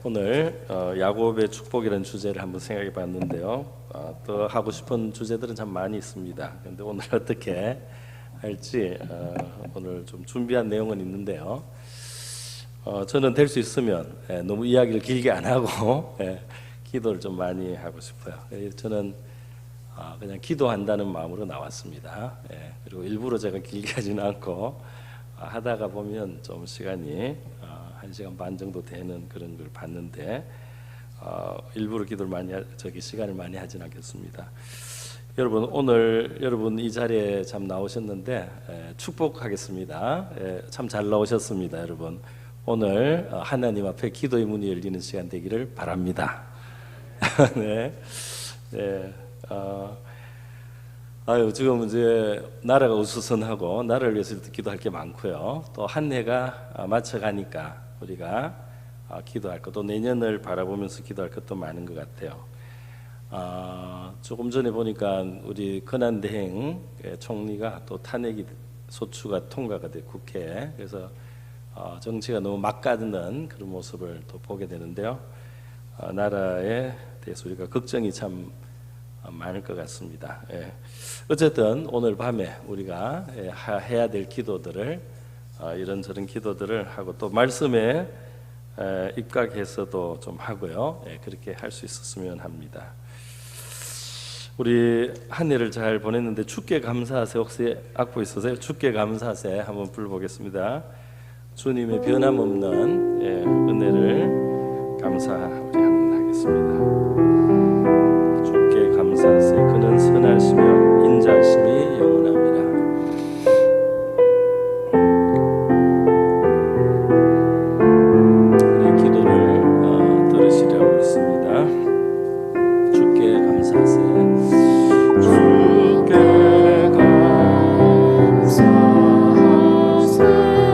오늘 야곱의 축복이라는 주제를 한번 생각해 봤는데요. 더 하고 싶은 주제들은 참 많이 있습니다. 그런데 오늘 어떻게 할지 오늘 좀 준비한 내용은 있는데요. 저는 될 수 있으면 너무 이야기를 길게 안 하고 기도를 좀 많이 하고 싶어요. 저는 그냥 기도한다는 마음으로 나왔습니다. 그리고 일부러 제가 길게 하지는 않고 하다가 보면 좀 시간이 1시간 반 정도 되는 그런 걸 봤는데 일부러 기도를 많이 시간을 많이 하진 않겠습니다. 여러분, 오늘 여러분 이 자리에 참 나오셨는데 축복하겠습니다. 참 잘 나오셨습니다. 여러분, 오늘 하나님 앞에 기도의 문이 열리는 시간 되기를 바랍니다. 네. 지금 이제 나라가 우수선하고 나라를 위해서 기도할 게 많고요. 또 한 해가 맞춰가니까 우리가 기도할 것, 또 내년을 바라보면서 기도할 것도 많은 것 같아요. 조금 전에 보니까 우리 권한대행 총리가 또 탄핵이 소추가 통과가 돼 국회에. 그래서 정치가 너무 막가는 그런 모습을 또 보게 되는데요. 나라에 대해서 우리가 걱정이 참 많을 것 같습니다. 어쨌든 오늘 밤에 우리가 해야 될 기도들을 이런저런 기도들을 하고 또 말씀에 입각해서도 좀 하고요. 그렇게 할 수 있었으면 합니다. 우리 한 해를 잘 보냈는데 주께 감사하세 혹시 악보 있으세요? 주께 감사하세 한번 불러보겠습니다. 주님의 변함없는 은혜를 감사 우리 한번 하겠습니다. 주께 감사하세 그는 선하시며 인자하심이 영원합니다. 우리 기도를 들으시려고 믿습니다. 주께 감사하세 주께 감사하세 그는 선하시며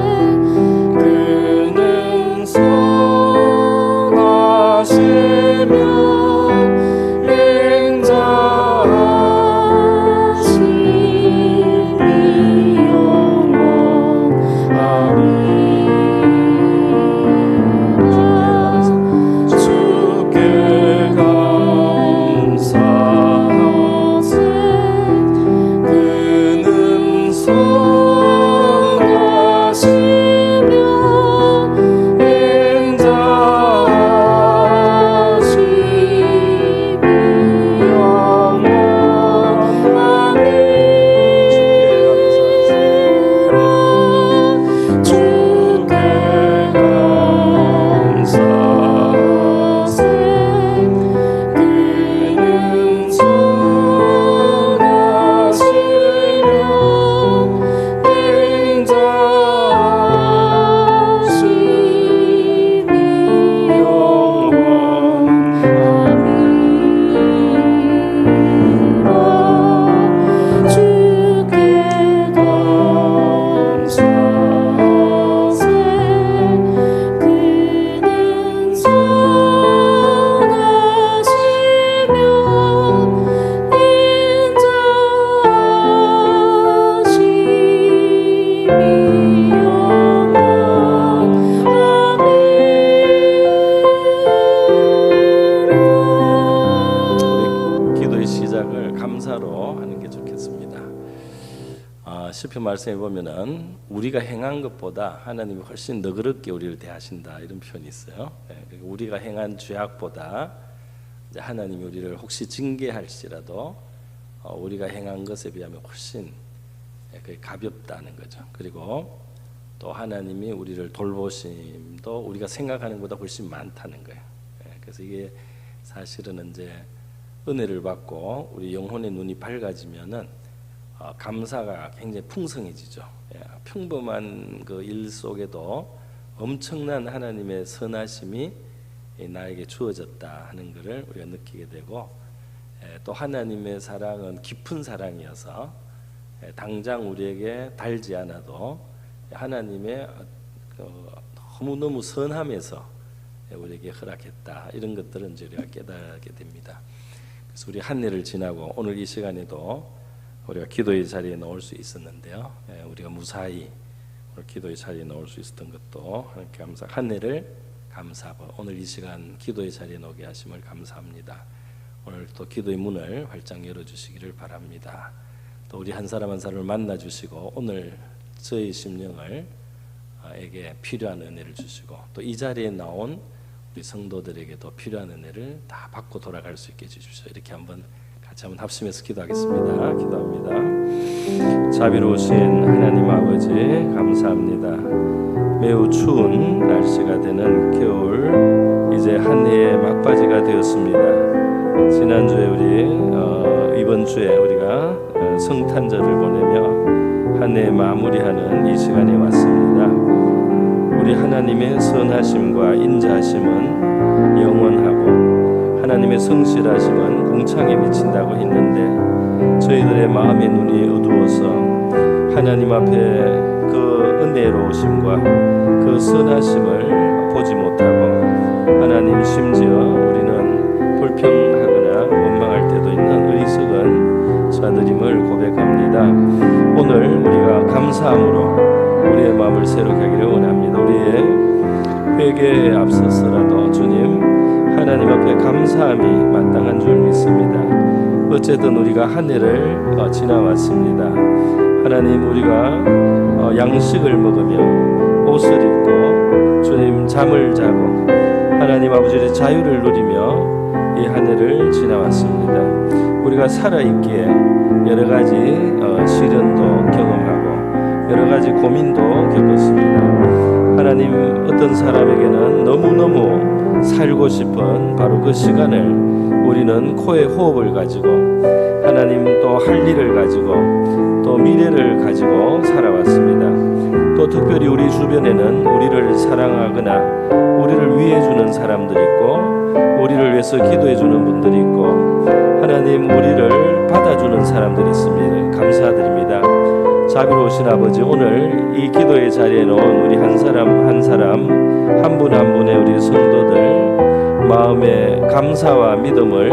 시편 말씀에 보면은 우리가 행한 것보다 하나님이 훨씬 너그럽게 우리를 대하신다 이런 표현이 있어요. 우리가 행한 죄악보다 이제 하나님이 우리를 혹시 징계할지라도 우리가 행한 것에 비하면 훨씬 가볍다는 거죠. 그리고 또 하나님이 우리를 돌보심도 우리가 생각하는 것보다 훨씬 많다는 거예요. 그래서 이게 사실은 이제 은혜를 받고 우리 영혼의 눈이 밝아지면은 감사가 굉장히 풍성해지죠. 평범한 그 일 속에도 엄청난 하나님의 선하심이 나에게 주어졌다 하는 것을 우리가 느끼게 되고, 또 하나님의 사랑은 깊은 사랑이어서 당장 우리에게 달지 않아도 하나님의 너무너무 선함에서 우리에게 허락했다 이런 것들은 이제 우리가 깨닫게 됩니다. 그래서 우리 한 해를 지나고 오늘 이 시간에도 우리가 기도의 자리에 나올 수 있었는데요. 우리가 무사히 오늘 기도의 자리에 나올 수 있었던 것도 하나님께 감사. 한 해를 감사하고 오늘 이 시간 기도의 자리에 오게 하심을 감사합니다. 오늘 또 기도의 문을 활짝 열어주시기를 바랍니다. 또 우리 한 사람 한 사람을 만나주시고 오늘 저희 심령을 에게 필요한 은혜를 주시고 또 이 자리에 나온 우리 성도들에게도 필요한 은혜를 다 받고 돌아갈 수 있게 해주십시오. 이렇게 한번 같이 한번 합심해서 기도하겠습니다. 기도합니다. 자비로우신 하나님 아버지 감사합니다. 매우 추운 날씨가 되는 겨울 이제 한 해의 막바지가 되었습니다. 지난주에 우리 이번 주에 우리가 성탄절을 보내며 한 해 마무리하는 이 시간에 왔습니다. 우리 하나님의 선하심과 인자하심은 영원하고 하나님의 성실하심은 궁창에 미친다고 했는데 저희들의 마음의 눈이 어두워서 하나님 앞에 그 은혜로우심과 그 선하심을 보지 못하고 하나님 심지어 우리는 불평하거나 원망할 때도 있는 어리석은 자들임을 고백합니다. 오늘 우리가 감사함으로 우리의 마음을 새롭게 하기를 원합니다. 우리의 회개에 앞서서라도 주님 하나님 앞에 감사함이 마땅한 줄 믿습니다. 어쨌든 우리가 한 해를 지나왔습니다. 하나님 우리가 양식을 먹으며 옷을 입고 주님 잠을 자고 하나님 아버지의 자유를 누리며 이 한 해를 지나왔습니다. 우리가 살아있기에 여러 가지 시련도 경험하고 여러 가지 고민도 겪었습니다. 하나님 어떤 사람에게는 너무너무 살고 싶은 바로 그 시간을 우리는 코에 호흡을 가지고 하나님 또 할 일을 가지고 또 미래를 가지고 살아왔습니다. 또 특별히 우리 주변에는 우리를 사랑하거나 우리를 위해주는 사람들이 있고 우리를 위해서 기도해주는 분들이 있고 하나님 우리를 받아주는 사람들이 있습니다. 감사드립니다. 자비로우신 아버지 오늘 이 기도의 자리에 놓은 우리 한 사람 한 사람 한 분 한 분의 우리 성도들 마음의 감사와 믿음을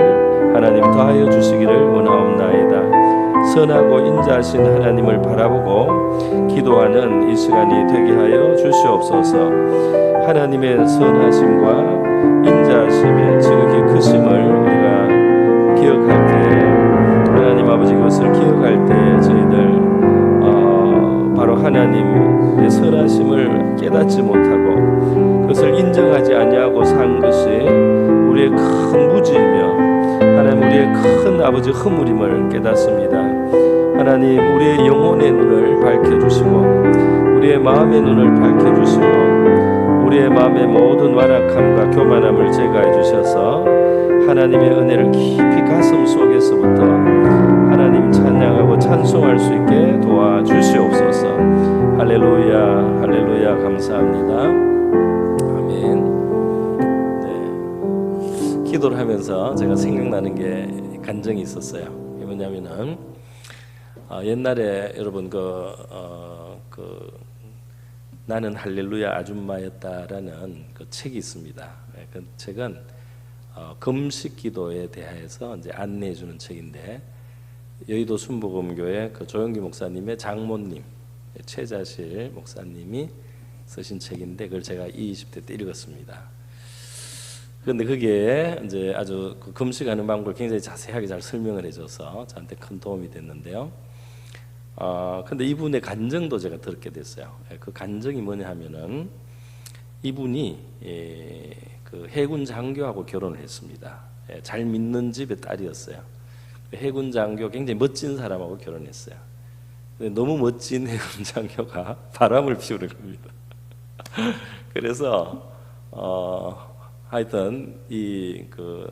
하나님 더하여 주시기를 원하옵나이다. 선하고 인자하신 하나님을 바라보고 기도하는 이 시간이 되게 하여 주시옵소서. 하나님의 선하심과 인자하심의 지극히 크심을 우리가 기억할 때 하나님 아버지 그것을 기억할 때 저희들 바로 하나님의 선하심을 깨닫지 못하고 그것을 인정하지 아니하고 산 것이 우리의 큰 무지이며 하나님 우리의 큰 아버지 허물임을 깨닫습니다. 하나님 우리의 영혼의 눈을 밝혀주시고 우리의 마음의 눈을 밝혀주시고 우리의 마음의 모든 완악함과 교만함을 제거해 주셔서 하나님의 은혜를 깊이 가슴 속에서부터 하나님 찬양하고 찬송할 수 있게 도와주시옵소서. 할렐루야 할렐루야 감사합니다. 아멘. 네. 기도를 하면서 제가 생각나는 게 간증이 있었어요. 이게 뭐냐면은 옛날에 여러분 나는 할렐루야 아줌마였다라는 그 책이 있습니다. 그 책은 금식 기도에 대해서 이제 안내해 주는 책인데 여의도 순복음교회 그 조영기 목사님의 장모님 최자실 목사님이 쓰신 책인데 그걸 제가 20대 때 읽었습니다. 그런데 그게 이제 아주 그 금식하는 방법을 굉장히 자세하게 잘 설명을 해줘서 저한테 큰 도움이 됐는데요. 근데 이분의 간증도 제가 들었게 됐어요. 그 간증이 뭐냐 하면은 이분이 그 해군 장교하고 결혼을 했습니다. 잘 믿는 집의 딸이었어요. 해군 장교 굉장히 멋진 사람하고 결혼했어요. 근데 너무 멋진 해군 장교가 바람을 피우는 겁니다. 그래서 하여튼 이 그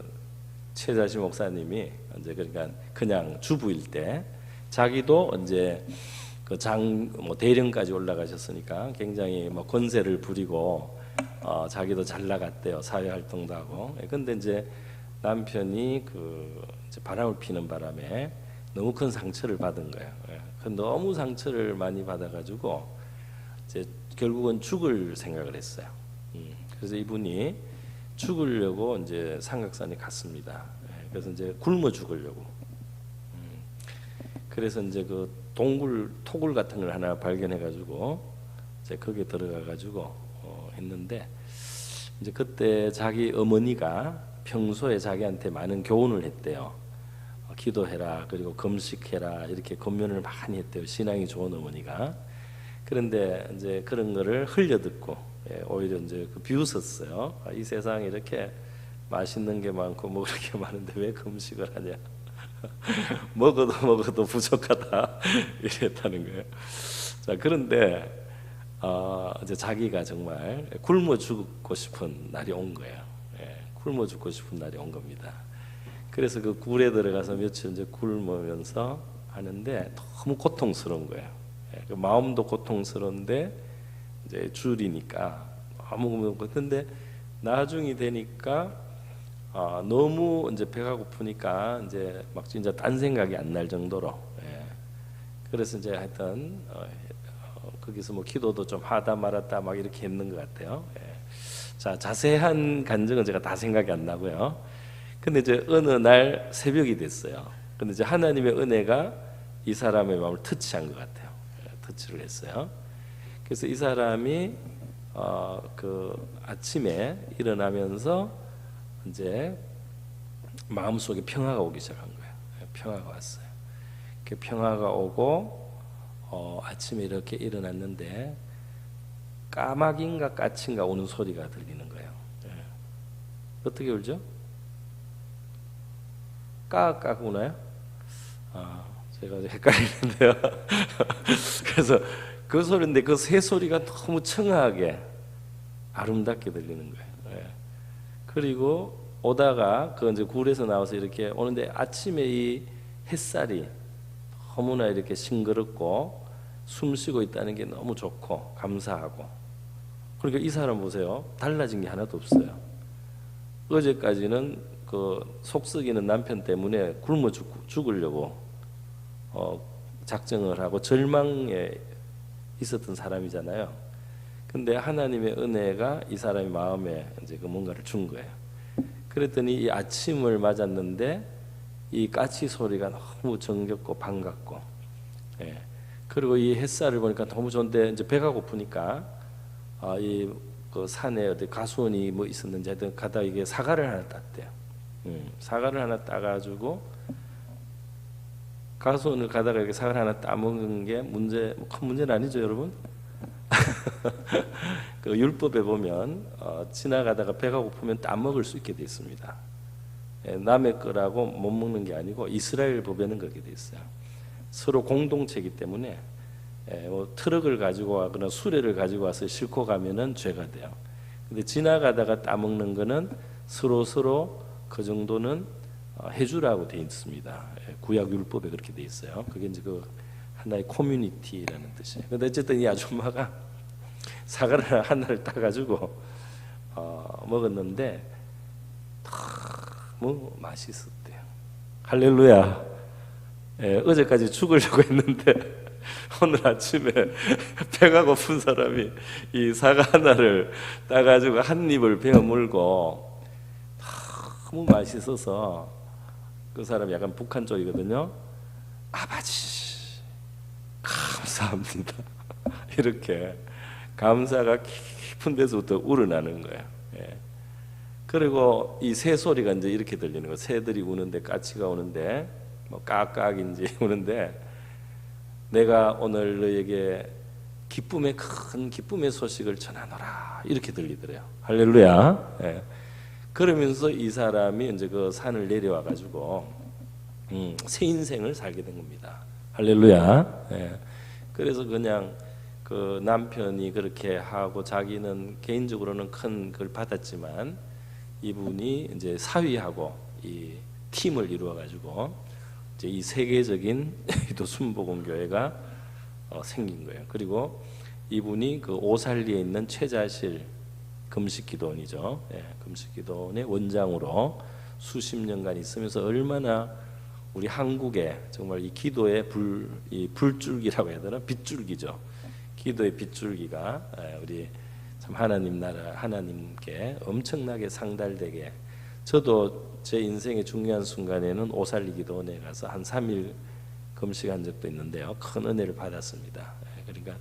최자시 목사님이 이제 그러니까 그냥 주부일 때 자기도 이제 그 대령까지 올라가셨으니까 굉장히 뭐 권세를 부리고 자기도 잘 나갔대요. 사회 활동도 하고. 근데 이제 남편이 그 이제 바람을 피는 바람에 너무 큰 상처를 받은 거예요. 너무 상처를 많이 받아가지고 이제 결국은 죽을 생각을 했어요. 그래서 이분이 죽으려고 이제 삼각산에 갔습니다. 그래서 이제 굶어 죽으려고. 그래서 이제 그 토굴 같은 걸 하나 발견해가지고 이제 거기에 들어가가지고 했는데 이제 그때 자기 어머니가 평소에 자기한테 많은 교훈을 했대요. 기도해라, 그리고 금식해라, 이렇게 권면을 많이 했대요. 신앙이 좋은 어머니가. 그런데 이제 그런 거를 흘려 듣고 오히려 이제 비웃었어요. 이 세상에 이렇게 맛있는 게 많고 먹을 게 많은데 왜 금식을 하냐? 먹어도 부족하다 이랬다는 거예요. 자, 그런데 이제 자기가 정말 굶어 죽고 싶은 날이 온 거예요. 굶어 죽고 싶은 날이 온 겁니다. 그래서 그 굴에 들어가서 며칠 이제 굶으면서 하는데 너무 고통스러운 거예요. 그 마음도 고통스러운데 이제 줄이니까 너무 근데 나중이 되니까 너무 이제 배가 고프니까 이제 막 진짜 딴 생각이 안 날 정도로. 그래서 이제 하여튼 거기서 뭐 기도도 좀 하다 말았다 막 이렇게 했는 것 같아요. 자, 자세한 간증은 제가 다 생각이 안 나고요. 근데 이제 어느 날 새벽이 됐어요. 근데 이제 하나님의 은혜가 이 사람의 마음을 터치한 것 같아요. 터치를 했어요. 그래서 이 사람이 그 아침에 일어나면서 이제 마음속에 평화가 오기 시작한 거예요. 평화가 왔어요. 그 평화가 오고 아침에 이렇게 일어났는데 까마귀인가 까치인가 오는 소리가 들리는 거예요. 어떻게 울죠? 까까 우나요? 제가 헷갈리는데요. 그래서 그 소리인데 그 새 소리가 너무 청아하게 아름답게 들리는 거예요. 그리고 오다가 그 이제 굴에서 나와서 이렇게 오는데 아침에 이 햇살이 너무나 이렇게 싱그럽고 숨쉬고 있다는 게 너무 좋고 감사하고. 그러니까 이 사람 보세요. 달라진 게 하나도 없어요. 어제까지는 그 속썩이는 남편 때문에 굶어 죽으려고 작정을 하고 절망에 있었던 사람이잖아요. 근데 하나님의 은혜가 이 사람의 마음에 이제 그 뭔가를 준 거예요. 그랬더니 이 아침을 맞았는데 이 까치 소리가 너무 정겹고 반갑고, 그리고 이 햇살을 보니까 너무 좋은데 이제 배가 고프니까 이 그 산에 어디 가수원이 뭐 있었는지 하여튼 가다 이게 사과를 하나 땄대요. 사과를 하나 따가지고 가수원을 가다가 이렇게 사과를 하나 따먹은 게 큰 문제는 아니죠, 여러분? 그 율법에 보면 지나가다가 배가 고프면 따먹을 수 있게 돼 있습니다. 남의 거라고 못 먹는 게 아니고 이스라엘 법에는 그렇게 돼 있어요. 서로 공동체이기 때문에 뭐 트럭을 가지고 와거나 수레를 가지고 와서 싣고 가면은 죄가 돼요. 근데 지나가다가 따먹는 거는 서로 그 정도는 해주라고 돼 있습니다. 구약 율법에 그렇게 돼 있어요. 그게 이제 그 하나의 커뮤니티라는 뜻이에요. 근데 어쨌든 이 아줌마가 사과를 하나를 따가지고 먹었는데 너무 맛있었대요. 할렐루야. 어제까지 죽으려고 했는데 오늘 아침에 배가 고픈 사람이 이 사과 하나를 따가지고 한 입을 베어 물고 너무 맛있어서 그 사람이 약간 북한 쪽이거든요. 아버지 감사합니다. 이렇게 감사가 깊은 데서부터 우러나는 거예요. 그리고 이 새 소리가 이제 이렇게 들리는 거예요. 새들이 우는데 까치가 우는데 뭐 깍깍인지 우는데 내가 오늘 너에게 큰 기쁨의 소식을 전하노라 이렇게 들리더래요. 할렐루야. 그러면서 이 사람이 이제 그 산을 내려와 가지고 새 인생을 살게 된 겁니다. 할렐루야. 그래서 그냥 그 남편이 그렇게 하고 자기는 개인적으로는 큰 걸 받았지만 이분이 이제 사위하고 이 팀을 이루어 가지고 이제 이 세계적인 또 순복음교회가 생긴 거예요. 그리고 이분이 그 오살리에 있는 최자실 금식기도원이죠. 금식기도원의 원장으로 수십 년간 있으면서 얼마나 우리 한국에 정말 이 기도의 이 불줄기라고 해야 되나? 빗줄기죠. 기도의 빗줄기가 우리 참 하나님 나라 하나님께 엄청나게 상달되게. 저도 제 인생의 중요한 순간에는 오살리 기도원에 가서 한 3일 금식한 적도 있는데요. 큰 은혜를 받았습니다. 그러니까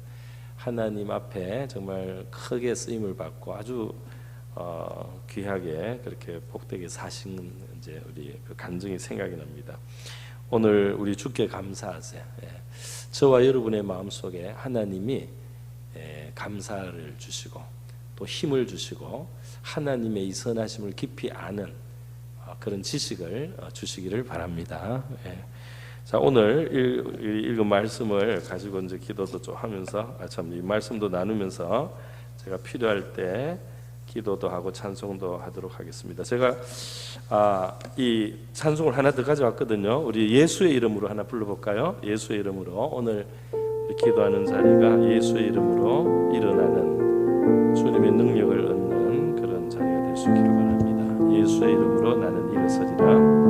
하나님 앞에 정말 크게 쓰임을 받고 아주 귀하게 그렇게 복되게 사신 이제 우리 그 간증이 생각이 납니다. 오늘 우리 주께 감사하세요. 저와 여러분의 마음 속에 하나님이 감사를 주시고 또 힘을 주시고 하나님의 이 선하심을 깊이 아는 그런 지식을 주시기를 바랍니다. 자, 오늘 읽은 말씀을 가지고 이제 기도도 좀 하면서 이 말씀도 나누면서 제가 필요할 때 기도도 하고 찬송도 하도록 하겠습니다. 제가 이 찬송을 하나 더 가져왔거든요. 우리 예수의 이름으로 하나 불러볼까요? 예수의 이름으로 오늘 기도하는 자리가 예수의 이름으로 일어나는 주님의 능력을 얻는 그런 자리가 될 수 있기를 바랍니다. 예수의 이름으로 나는 일어서리라.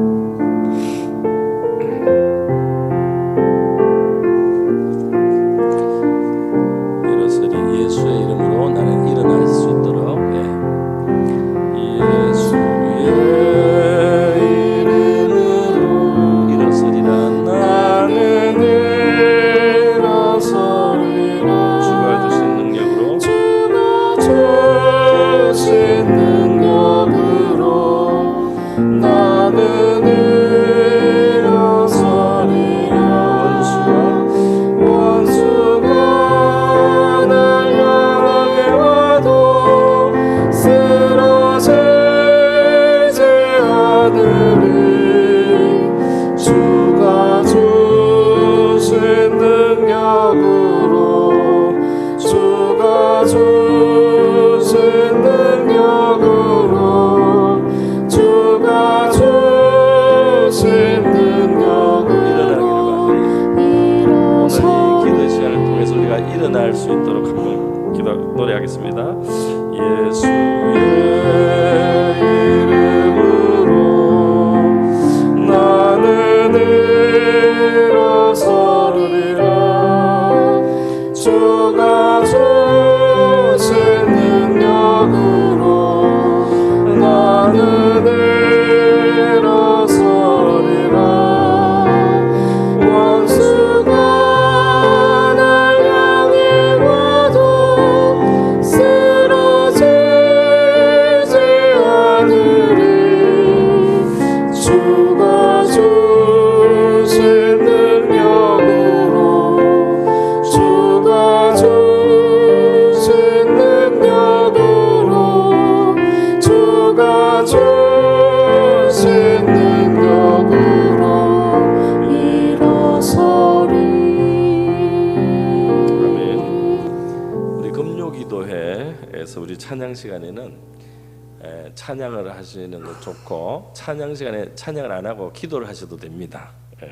예수의 이름으로 나는 일어날 수 있도록 예수의 이름으로 일어서리라. 나는 일어서리라. 주가 주신 능력으로 나는 일어서리라. 원수가 일어날 수 있도록 한번 노래하겠습니다. 예수의 이름으로 나는 일어서리라. 주가 주신 능력으로 나는 일어서리라. 원수가 우리 찬양 시간에는 찬양을 하시는 것 좋고 찬양 시간에 찬양을 안 하고 기도를 하셔도 됩니다.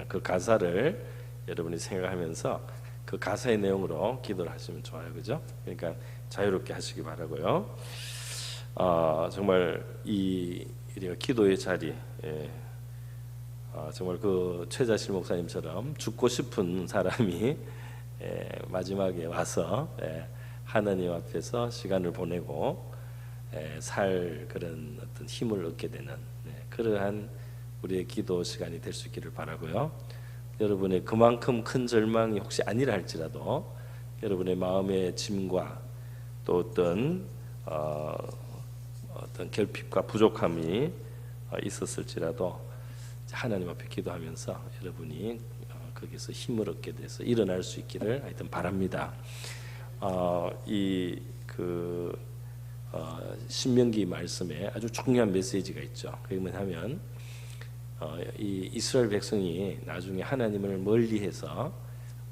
그 가사를 여러분이 생각하면서 그 가사의 내용으로 기도를 하시면 좋아요, 그죠? 그러니까 자유롭게 하시기 바라고요. 정말 우리가 기도의 자리, 정말 그 최자실 목사님처럼 죽고 싶은 사람이 마지막에 와서 하나님 앞에서 시간을 보내고 살 그런 어떤 힘을 얻게 되는 그러한 우리의 기도 시간이 될 수 있기를 바라고요. 여러분의 그만큼 큰 절망이 혹시 아니라 할지라도 여러분의 마음의 짐과 또 어떤 결핍과 부족함이 있었을지라도 하나님 앞에 기도하면서 여러분이 거기서 힘을 얻게 돼서 일어날 수 있기를 하여튼 바랍니다. 신명기 말씀에 아주 중요한 메시지가 있죠. 그게 뭐냐면 이 이스라엘 백성이 나중에 하나님을 멀리해서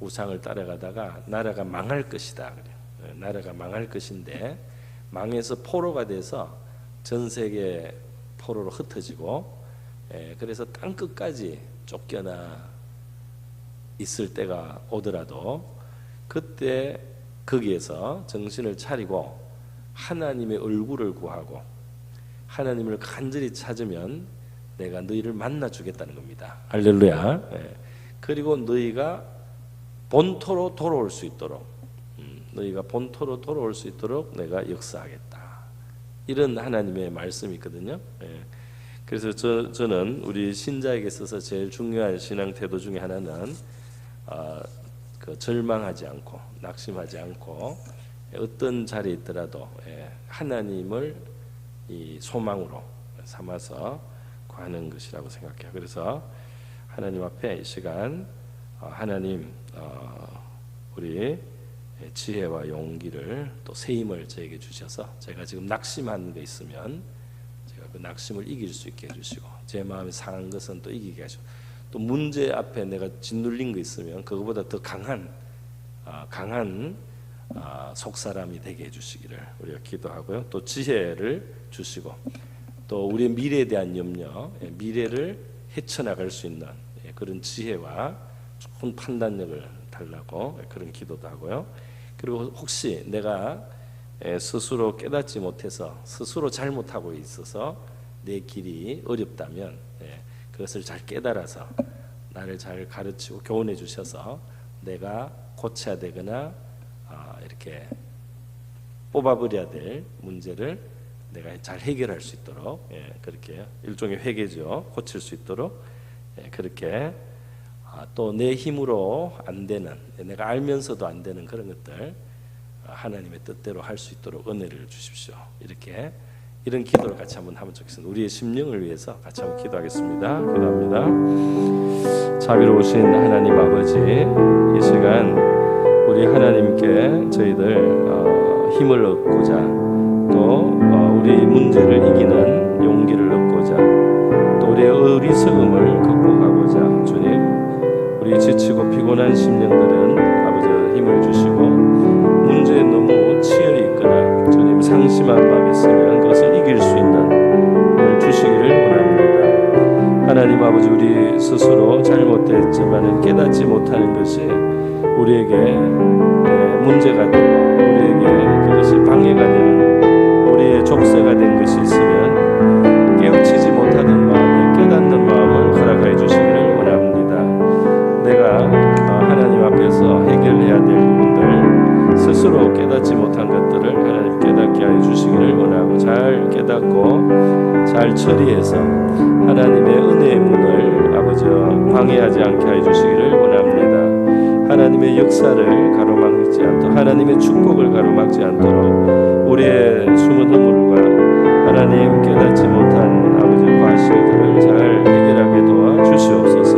우상을 따라가다가 나라가 망할 것이다. 나라가 망할 것인데 망해서 포로가 돼서 전 세계 포로로 흩어지고 그래서 땅 끝까지 쫓겨나 있을 때가 오더라도 그때 거기에서 정신을 차리고 하나님의 얼굴을 구하고 하나님을 간절히 찾으면 내가 너희를 만나 주겠다는 겁니다. 할렐루야. 그리고 너희가 본토로 돌아올 수 있도록 너희가 본토로 돌아올 수 있도록 내가 역사하겠다. 이런 하나님의 말씀이 있거든요. 그래서 저는 우리 신자에게 있어서 제일 중요한 신앙 태도 중에 하나는 절망하지 않고 낙심하지 않고 어떤 자리에 있더라도 하나님을 이 소망으로 삼아서 구하는 것이라고 생각해요. 그래서 하나님 앞에 이 시간 하나님 우리 지혜와 용기를 또 새 힘을 저에게 주셔서 제가 지금 낙심한 게 있으면 제가 그 낙심을 이길 수 있게 해주시고 제 마음이 상한 것은 또 이기게 하시고 또 문제 앞에 내가 짓눌린 거 있으면 그거보다 더 강한 속사람이 되게 해주시기를 우리가 기도하고요. 또 지혜를 주시고 또 우리의 미래에 대한 염려, 미래를 헤쳐나갈 수 있는 그런 지혜와 좋은 판단력을 달라고 그런 기도도 하고요. 그리고 혹시 내가 스스로 깨닫지 못해서 스스로 잘못하고 있어서 내 길이 어렵다면 그것을 잘 깨달아서 나를 잘 가르치고 교훈해 주셔서 내가 고쳐야 되거나 이렇게 뽑아버려야 될 문제를 내가 잘 해결할 수 있도록 그렇게 일종의 회개죠. 고칠 수 있도록 그렇게 또 내 힘으로 안 되는 내가 알면서도 안 되는 그런 것들 하나님의 뜻대로 할 수 있도록 은혜를 주십시오. 이런 기도를 같이 한번 하면 좋겠습니다. 우리의 심령을 위해서 같이 한번 기도하겠습니다. 기도합니다. 자비로우신 하나님 아버지, 이 시간 우리 하나님께 저희들 힘을 얻고자 또 우리 문제를 이기는 용기를 얻고자 또 우리의 어리석음을 극복하고자 주님 우리 지치고 피곤한 심령들은 아버지 힘을 주시고 문제에 너무 치여 있거나 주님 상심한 마음이 있으면 그것을 이길 수 있는 힘을 주시기를 원합니다. 하나님 아버지 우리 스스로 잘못했지만 깨닫지 못하는 것이 우리에게 문제가 되고 우리에게 그것이 방해가 되는 우리의 족쇄가 된 것이 있으면 깨우치지 못하던 마음에 깨닫는 마음을 허락하여 주시기를 원합니다. 내가 하나님 앞에서 해결해야 될 부분들 스스로 깨닫지 못한 것들을 하나님 깨닫게 하여 주시기를 원하고 잘 깨닫고 잘 처리해서 하나님의 은혜의 문을 아버지 방해하지 않게 하여 주시기를 원합니다. 하나님의 역사를 가로막지 않도록 하나님의 축복을 가로막지 않도록 우리의 숨은 허물과 하나님 깨닫지 못한 아버지 과실들을 잘 해결하게 도와주시옵소서.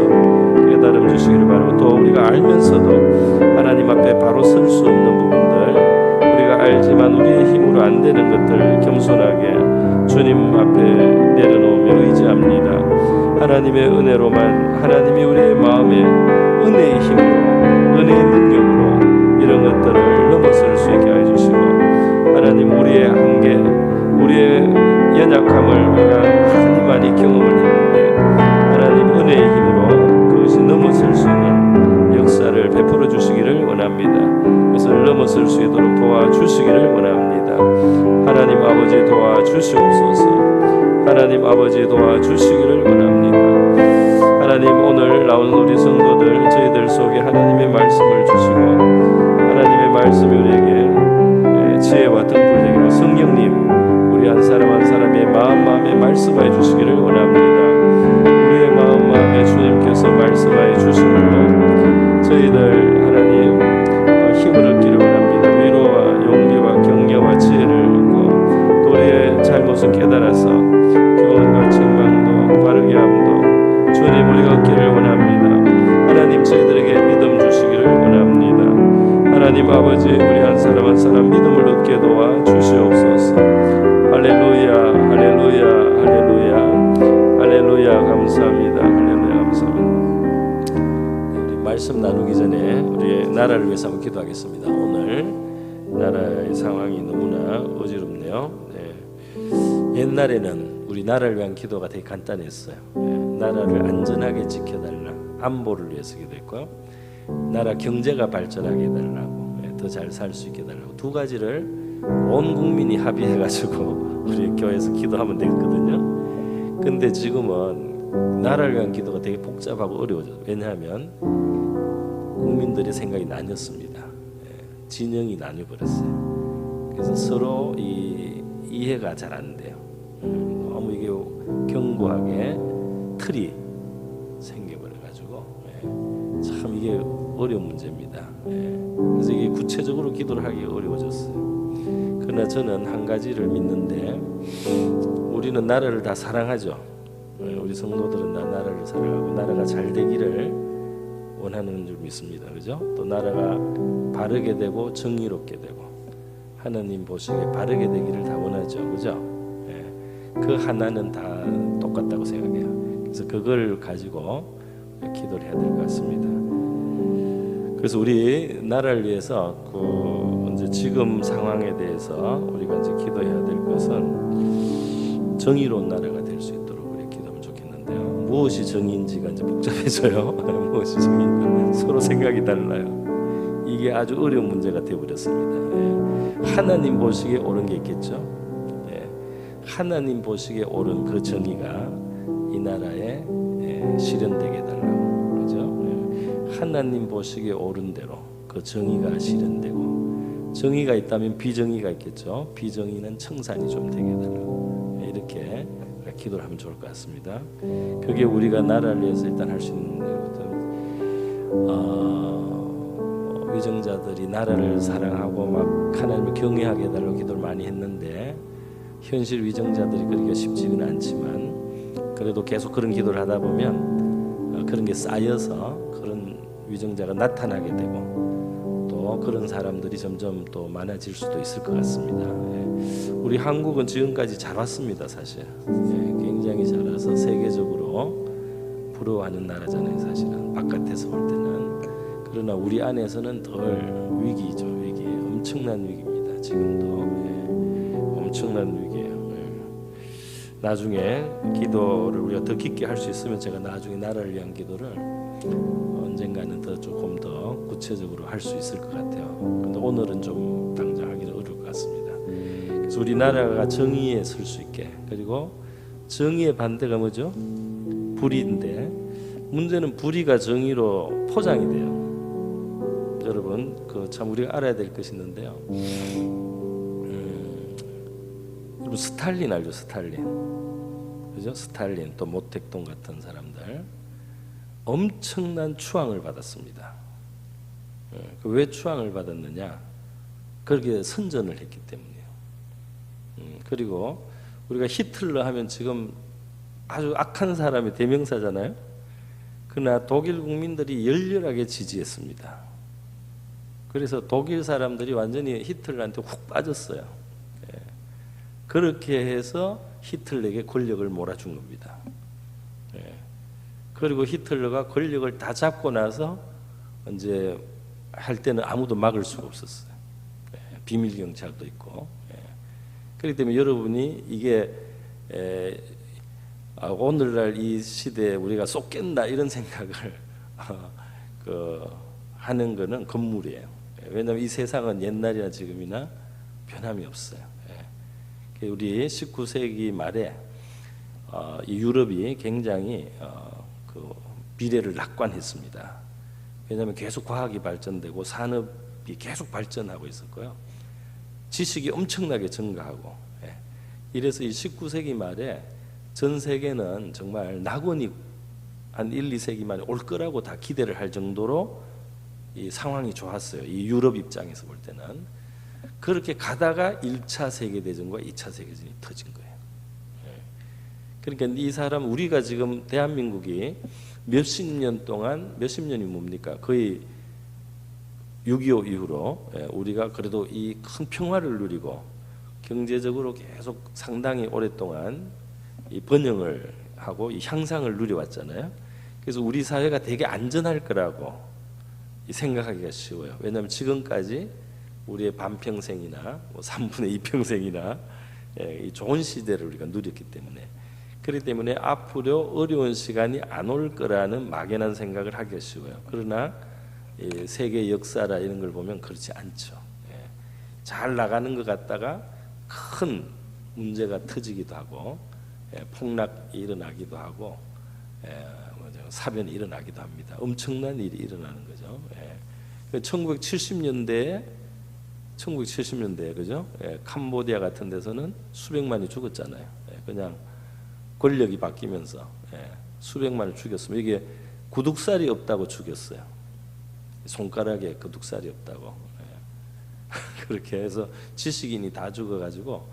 깨달음 주시기를 바라고 또 우리가 알면서도 하나님 앞에 바로 설 수 없는 부분들 우리가 알지만 우리의 힘으로 안 되는 것들 겸손하게 주님 앞에 내려놓으며 의지합니다. 하나님의 은혜로만 하나님이 우리의 마음에 은혜의 힘으로 은혜의 능력으로 이런 것들을 넘어설 수 있게 해주시고 하나님 우리의 한계 우리의 연약함을 우리가 많이 경험을 했는데 하나님 은혜의 힘으로 그것이 넘어설 수 있는 역사를 베풀어 주시기를 원합니다. 그것을 넘어설 수 있도록 도와주시기를 원합니다. 하나님 아버지 도와주시옵소서. 하나님 아버지 도와주시기를 원합니다. 하나님 오늘 나온 우리 성도들 저희들 속에 하나님의 말씀을 주시고 하나님의 말씀이 우리에게 지혜와 등불되기로 성령님 우리 한 사람 한 사람의 마음에 말씀하여 주시기를 원합니다. 우리의 마음에 주님께서 말씀하여 주심으로 저희들 하나님 힘을 얻기를 원합니다. 위로와 용기와 격려와 지혜를 얻고 또 우리의 잘못을 깨달아서 교훈과 책망도 바르게 함도 주님 우리가 얻기를 원합니다. 하나님 저희들에게 믿음 주시기를 원합니다. 하나님 아버지 우리 한 사람 한 사람 믿음을 얻게 도와 주시옵소서. 할렐루야 할렐루야 할렐루야 할렐루야 감사합니다. 할렐루야 감사합니다. 우리 말씀 나누기 전에 우리 나라를 위해서 한번 기도하겠습니다. 오늘 나라의 상황이 너무나 어지럽네요. 옛날에는 우리 나라를 위한 기도가 되게 간단했어요. 나라를 안전하게 지켜달라 안보를 위해서 기도했고요. 나라 경제가 발전하게 해달라고 더 잘 살 수 있게 해달라고 두 가지를 온 국민이 합의해가지고 우리 교회에서 기도하면 되거든요. 근데 지금은 나라를 위한 기도가 되게 복잡하고 어려워져요. 왜냐하면 국민들의 생각이 나뉘었습니다. 진영이 나뉘어버렸어요. 그래서 서로 이해가 잘 안 돼요. 너무 이게 견고하게 틀이 생겨버려가지고 참 이게 어려운 문제입니다. 그래서 이게 구체적으로 기도를 하기 어려워졌어요. 그러나 저는 한 가지를 믿는데, 우리는 나라를 다 사랑하죠. 우리 성도들은 다 나라를 사랑하고 나라가 잘 되기를 원하는 줄 믿습니다. 그죠? 또 나라가 바르게 되고 정의롭게 되고 하나님 보시기에 바르게 되기를 다 원하죠. 그죠? 예. 그 하나는 다 똑같다고 생각해요. 그래서 그걸 가지고 기도를 해야 될 것 같습니다. 그래서 우리 나라를 위해서 이제 지금 상황에 대해서 우리가 이제 기도해야 될 것은 정의로운 나라가 될 수 있도록 우리 기도하면 좋겠는데요. 무엇이 정의인지가 이제 복잡해져요. 무엇이 정의인가 서로 생각이 달라요. 이게 아주 어려운 문제가 되어버렸습니다. 예. 하나님 보시기에 옳은 게 있겠죠. 예. 하나님 보시기에 옳은 그 정의가 이 나라에 실현되게 해달라고. 하나님 보시기에 옳은 대로 그 정의가 실현되고, 정의가 있다면 비정의가 있겠죠. 비정의는 청산이 좀 되게 해달라고. 이렇게 기도를 하면 좋을 것 같습니다. 그게 우리가 나라를 위해서 일단 할 수 있는 것들. 위정자들이 나라를 사랑하고 막 하나님을 경외하게 해달라고 기도를 많이 했는데, 현실 위정자들이 그러기가 쉽지는 않지만 그래도 계속 그런 기도를 하다 보면 그런 게 쌓여서 그런 위정자가 나타나게 되고, 또 그런 사람들이 점점 또 많아질 수도 있을 것 같습니다. 예. 우리 한국은 지금까지 잘 왔습니다. 사실 굉장히 잘 와서 세계적으로 부러워하는 나라잖아요. 사실은 바깥에서 볼 때는. 그러나 우리 안에서는 덜 위기죠. 위기, 엄청난 위기입니다. 지금도 엄청난 위기예요. 나중에 기도를 우리가 더 깊게 할 수 있으면 제가 나중에 나라를 위한 기도를 언젠가는 더 조금 더 구체적으로 할 수 있을 것 같아요. 근데 오늘은 좀 당장 하기는 어려울 것 같습니다. 그래서 우리 나라가 정의에 설 수 있게, 그리고 정의의 반대가 뭐죠? 불의인데, 문제는 불의가 정의로 포장이 돼요. 여러분, 그 참 우리가 알아야 될 것이 있는데요. 여러분 스탈린 알죠? 스탈린. 그죠? 스탈린, 또 모택동 같은 사람들 엄청난 추앙을 받았습니다. 왜 추앙을 받았느냐? 그렇게 선전을 했기 때문이에요. 그리고 우리가 히틀러 하면 지금 아주 악한 사람의 대명사잖아요. 그러나 독일 국민들이 열렬하게 지지했습니다. 그래서 독일 사람들이 완전히 히틀러한테 훅 빠졌어요. 그렇게 해서 히틀러에게 권력을 몰아준 겁니다. 그리고 히틀러가 권력을 다 잡고 나서 이제 할 때는 아무도 막을 수가 없었어요. 비밀 경찰도 있고. 그렇기 때문에 여러분이 이게 오늘날 이 시대에 우리가 쏟겠나 이런 생각을 하는 거는 건물이에요. 왜냐하면 이 세상은 옛날이나 지금이나 변함이 없어요. 우리 19세기 말에 이 유럽이 굉장히 그 미래를 낙관했습니다. 왜냐하면 계속 과학이 발전되고 산업이 계속 발전하고 있었고요. 지식이 엄청나게 증가하고, 이래서 이 19세기 말에 전 세계는 정말 낙원이 한 1, 2세기 만에 올 거라고 다 기대를 할 정도로 이 상황이 좋았어요. 이 유럽 입장에서 볼 때는. 그렇게 가다가 1차 세계대전과 2차 세계대전이 터진 거예요. 그러니까 이 사람, 우리가 지금 대한민국이 몇십 년 동안, 몇십 년이 뭡니까? 거의 6.25 이후로 우리가 그래도 이 큰 평화를 누리고 경제적으로 계속 상당히 오랫동안 이 번영을 하고 이 향상을 누려왔잖아요. 그래서 우리 사회가 되게 안전할 거라고 생각하기가 쉬워요. 왜냐하면 지금까지 우리의 반평생이나 뭐 3분의 2 평생이나 이 좋은 시대를 우리가 누렸기 때문에, 그렇기 때문에 앞으로 어려운 시간이 안 올 거라는 막연한 생각을 하기가 쉬워요. 그러나 이 세계 역사라 이런 걸 보면 그렇지 않죠. 잘 나가는 것 같다가 큰 문제가 터지기도 하고, 폭락이 일어나기도 하고, 사변이 일어나기도 합니다. 엄청난 일이 일어나는 거죠. 1970년대에 그죠? 캄보디아 같은 데서는 수백만이 죽었잖아요. 그냥 권력이 바뀌면서 수백만을 죽였으면 이게 구둑살이 없다고 죽였어요. 손가락에 구둑살이 없다고. 그렇게 해서 지식인이 다 죽어가지고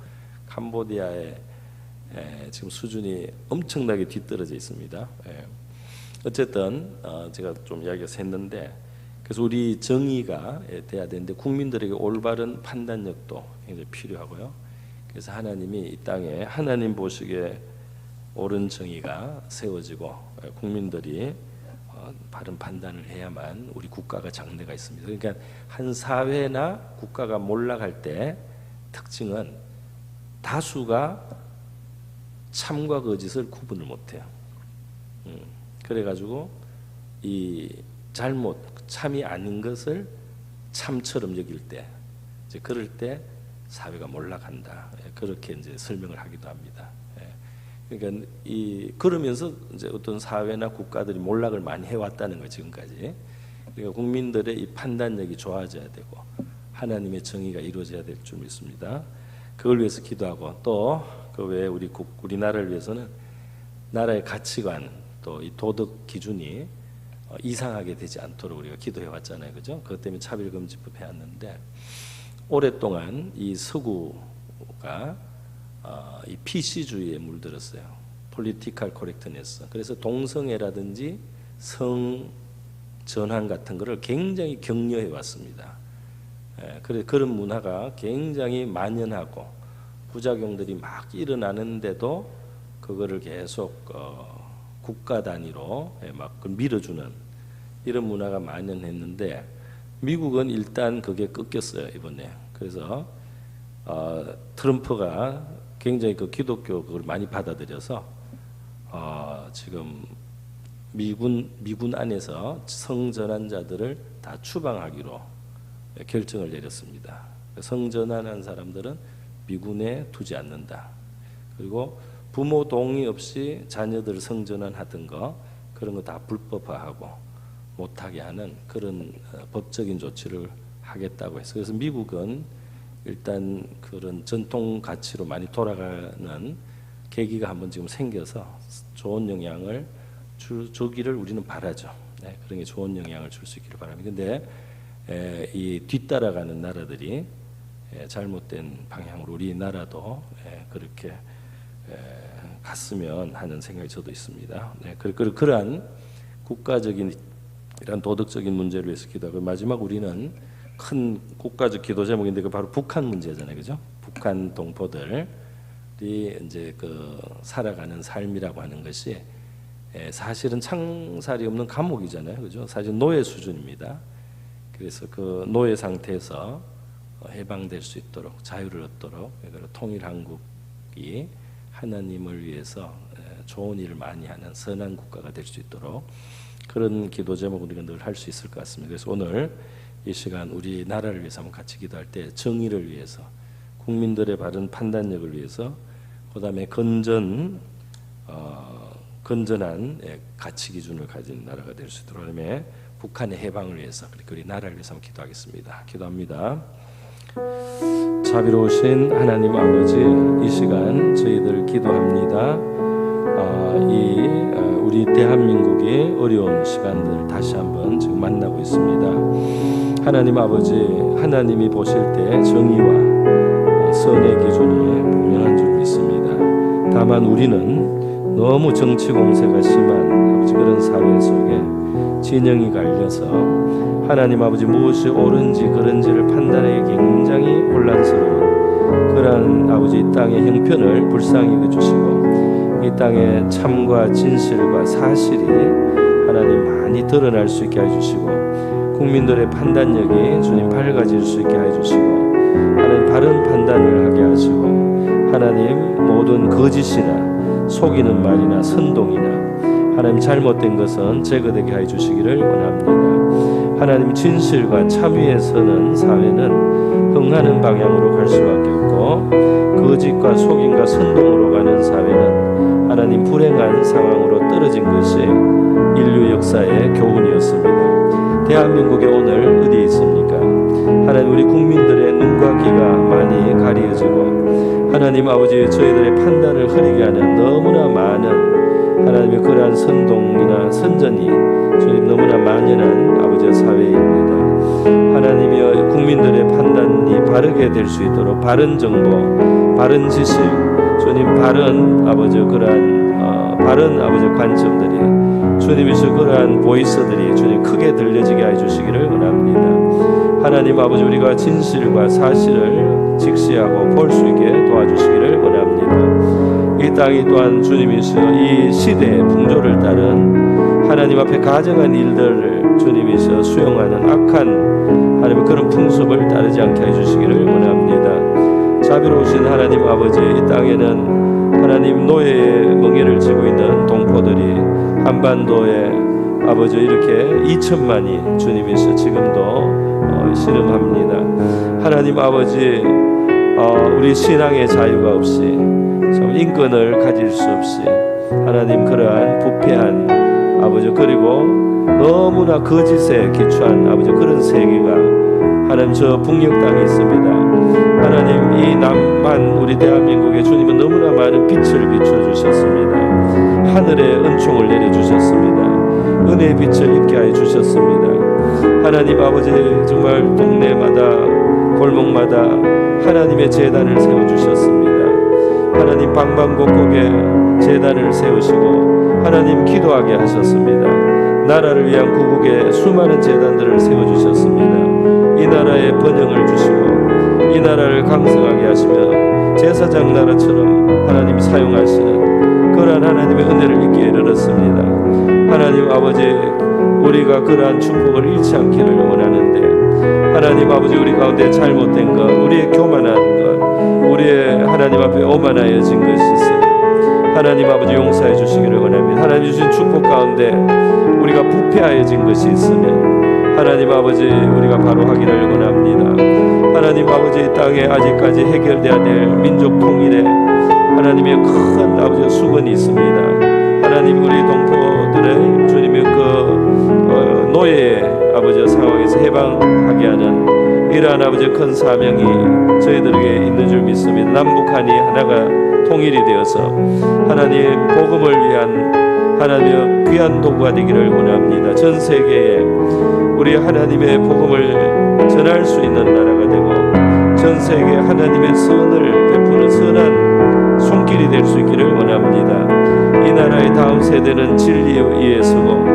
캄보디아의 지금 수준이 엄청나게 뒤떨어져 있습니다. 어쨌든 제가 좀 이야기가 샜는데, 그래서 우리 정의가 돼야 되는데 국민들에게 올바른 판단력도 굉장히 필요하고요. 그래서 하나님이 이 땅에 하나님 보시기에 옳은 정의가 세워지고 국민들이 바른 판단을 해야만 우리 국가가 장래가 있습니다. 그러니까 한 사회나 국가가 몰락할 때 특징은 다수가 참과 거짓을 구분을 못해요. 그래가지고 이 잘못, 참이 아닌 것을 참처럼 여길 때, 이제 그럴 때 사회가 몰락한다. 그렇게 이제 설명을 하기도 합니다. 그러니까 그러면서 이제 어떤 사회나 국가들이 몰락을 많이 해왔다는 거예요, 지금까지. 그러니까 국민들의 이 판단력이 좋아져야 되고 하나님의 정의가 이루어져야 될 줄 믿습니다. 그걸 위해서 기도하고, 또 그 외에 우리나라를 위해서는 나라의 가치관, 또 이 도덕 기준이 이상하게 되지 않도록 우리가 기도해 왔잖아요, 그죠? 그것 때문에 차별금지법 해왔는데, 오랫동안 이 서구가 이 PC주의에 물들었어요. Political Correctness. 그래서 동성애라든지 성전환 같은 거를 굉장히 격려해 왔습니다. 그런 문화가 굉장히 만연하고 부작용들이 막 일어나는데도 그거를 계속 국가 단위로 막 밀어주는 이런 문화가 만연했는데, 미국은 일단 그게 꺾였어요, 이번에. 그래서 트럼프가 굉장히 그 기독교 그걸 많이 받아들여서 지금 미군 안에서 성전환자들을 다 추방하기로 결정을 내렸습니다. 성전환한 사람들은 미군에 두지 않는다. 그리고 부모 동의 없이 자녀들 성전환하던 거, 그런 거 다 불법화하고 못하게 하는 그런 법적인 조치를 하겠다고 해서, 그래서 미국은 일단 그런 전통 가치로 많이 돌아가는 계기가 한번 지금 생겨서 좋은 영향을 주기를 우리는 바라죠. 그런 게 좋은 영향을 줄 수 있기를 바랍니다. 근데 이 뒤따라가는 나라들이 잘못된 방향으로 우리나라도 그렇게 갔으면 하는 생각이 저도 있습니다. 그러한 국가적인 이런 도덕적인 문제를 위해서 기도하고, 마지막 우리는 큰 국가적 기도 제목인데 그 바로 북한 문제잖아요, 그죠? 북한 동포들이 이제 그 살아가는 삶이라고 하는 것이 사실은 창살이 없는 감옥이잖아요, 그죠? 사실 노예 수준입니다. 그래서 그 노예 상태에서 해방될 수 있도록, 자유를 얻도록, 통일한국이 하나님을 위해서 좋은 일을 많이 하는 선한 국가가 될 수 있도록 그런 기도 제목을 우리가 늘 할 수 있을 것 같습니다. 그래서 오늘 이 시간 우리 나라를 위해서 한번 같이 기도할 때, 정의를 위해서, 국민들의 바른 판단력을 위해서, 그다음에 건전한 가치 기준을 가진 나라가 될 수 있도록, 그다음에 북한의 해방을 위해서, 그리고 우리 나라를 위해서 한번 기도하겠습니다. 기도합니다. 자비로우신 하나님 아버지, 이 시간 저희들 기도합니다. 우리 대한민국의 어려운 시간들을 다시 한번 지금 만나고 있습니다. 하나님 아버지, 하나님이 보실 때 정의와 선의 기준이 분명한 줄 믿습니다. 다만 우리는 너무 정치 공세가 심한 아버지 그런 사회 속에 진영이 갈려서 하나님 아버지 무엇이 옳은지 그른지를 판단하기 굉장히 혼란스러운 그러한 아버지 이 땅의 형편을 불쌍히 여겨주시고, 이 땅의 참과 진실과 사실이 하나님 많이 드러날 수 있게 해주시고, 국민들의 판단력이 주님 밝아질 수 있게 해주시고, 하나님 바른 판단을 하게 하시고, 하나님 모든 거짓이나 속이는 말이나 선동이나 하나님 잘못된 것은 제거되게 해주시기를 원합니다. 하나님 진실과 참위에 서는 사회는 흥하는 방향으로 갈 수밖에 없고, 거짓과 속임과 선동으로 가는 사회는 하나님 불행한 상황으로 떨어진 것이 인류 역사의 교훈이었습니다. 대한민국에 오늘 어디에 있습니까? 하나님 우리 국민들의 눈과 귀가 많이 가려지고, 하나님 아버지 저희들의 판단을 흐리게 하는 너무나 많은 하나님의 그러한 선동이나 선전이 주님 너무나 만연한 아버지의 사회입니다. 하나님이여 국민들의 판단이 바르게 될 수 있도록 바른 정보, 바른 지식, 주님 바른 아버지 그러한 바른 아버지 관점들이 주님이서 그러한 보이스들이 주님 크게 들려지게 해주시기를 원합니다. 하나님 아버지 우리가 진실과 사실을 직시하고 볼 수 있게 도와주시기를 원합니다. 이 땅이 또한 주님이서 이 시대의 풍조를 따른 하나님 앞에 가정한 일들을 주님이서 수용하는 악한 하나님의 그런 풍습을 따르지 않게 해주시기를 원합니다. 자비로우신 하나님 아버지 이 땅에는 하나님 노예의 멍에를 지고 있는 동포들이 한반도에 아버지 이렇게 2천만이 주님이서 지금도 씨름합니다. 하나님 아버지 우리 신앙의 자유가 없이 참 인권을 가질 수 없이 하나님 그러한 부패한 아버지 그리고 너무나 거짓에 기초한 아버지 그런 세계가 하나님 저 북녘 땅에 있습니다. 하나님 이 남한 우리 대한민국에 주님은 너무나 많은 빛을 비춰주셨습니다. 하늘의 은총을 내려주셨습니다. 은혜의 빛을 입게 하여 주셨습니다. 하나님 아버지 정말 동네마다 골목마다 하나님의 제단을 세워주셨습니다. 하나님 방방곡곡에 제단을 세우시고 하나님 기도하게 하셨습니다. 나라를 위한 구국에 수많은 제단들을 세워주셨습니다. 이 나라에 번영을 주시고 이 나라를 강성하게 하시며 제사장 나라처럼 하나님 사용하시는 그러한 하나님의 은혜를 입기에 이르렀습니다. 하나님 아버지 우리가 그러한 축복을 잃지 않기를 원하는데 하나님 아버지 우리 가운데 잘못된 것 우리의 교만한 것 우리의 하나님 앞에 오만하여진 것이 있으니 하나님 아버지 용서해 주시기를 원합니다. 하나님 주신 축복 가운데 우리가 부패하여진 것이 있으면 하나님 아버지 우리가 바로 하기를 원합니다. 하나님 아버지 이 땅에 아직까지 해결돼야 될 민족 통일에 하나님의 큰 아버지 수건이 있습니다. 하나님 우리 동포들의 주님의 노예의 아버지 상황에서 해방하게 하는 이러한 아버지 큰 사명이 저희들에게 있는 줄 믿습니다. 남북한이 하나가 통일이 되어서 하나님 복음을 위한 하나님의 귀한 도구가 되기를 원합니다. 전 세계에 우리 하나님의 복음을 전할 수 있는 나라가 되고 전 세계에 하나님의 선을 베푸는 선한 손길이 될 수 있기를 원합니다. 이 나라의 다음 세대는 진리 위에 서고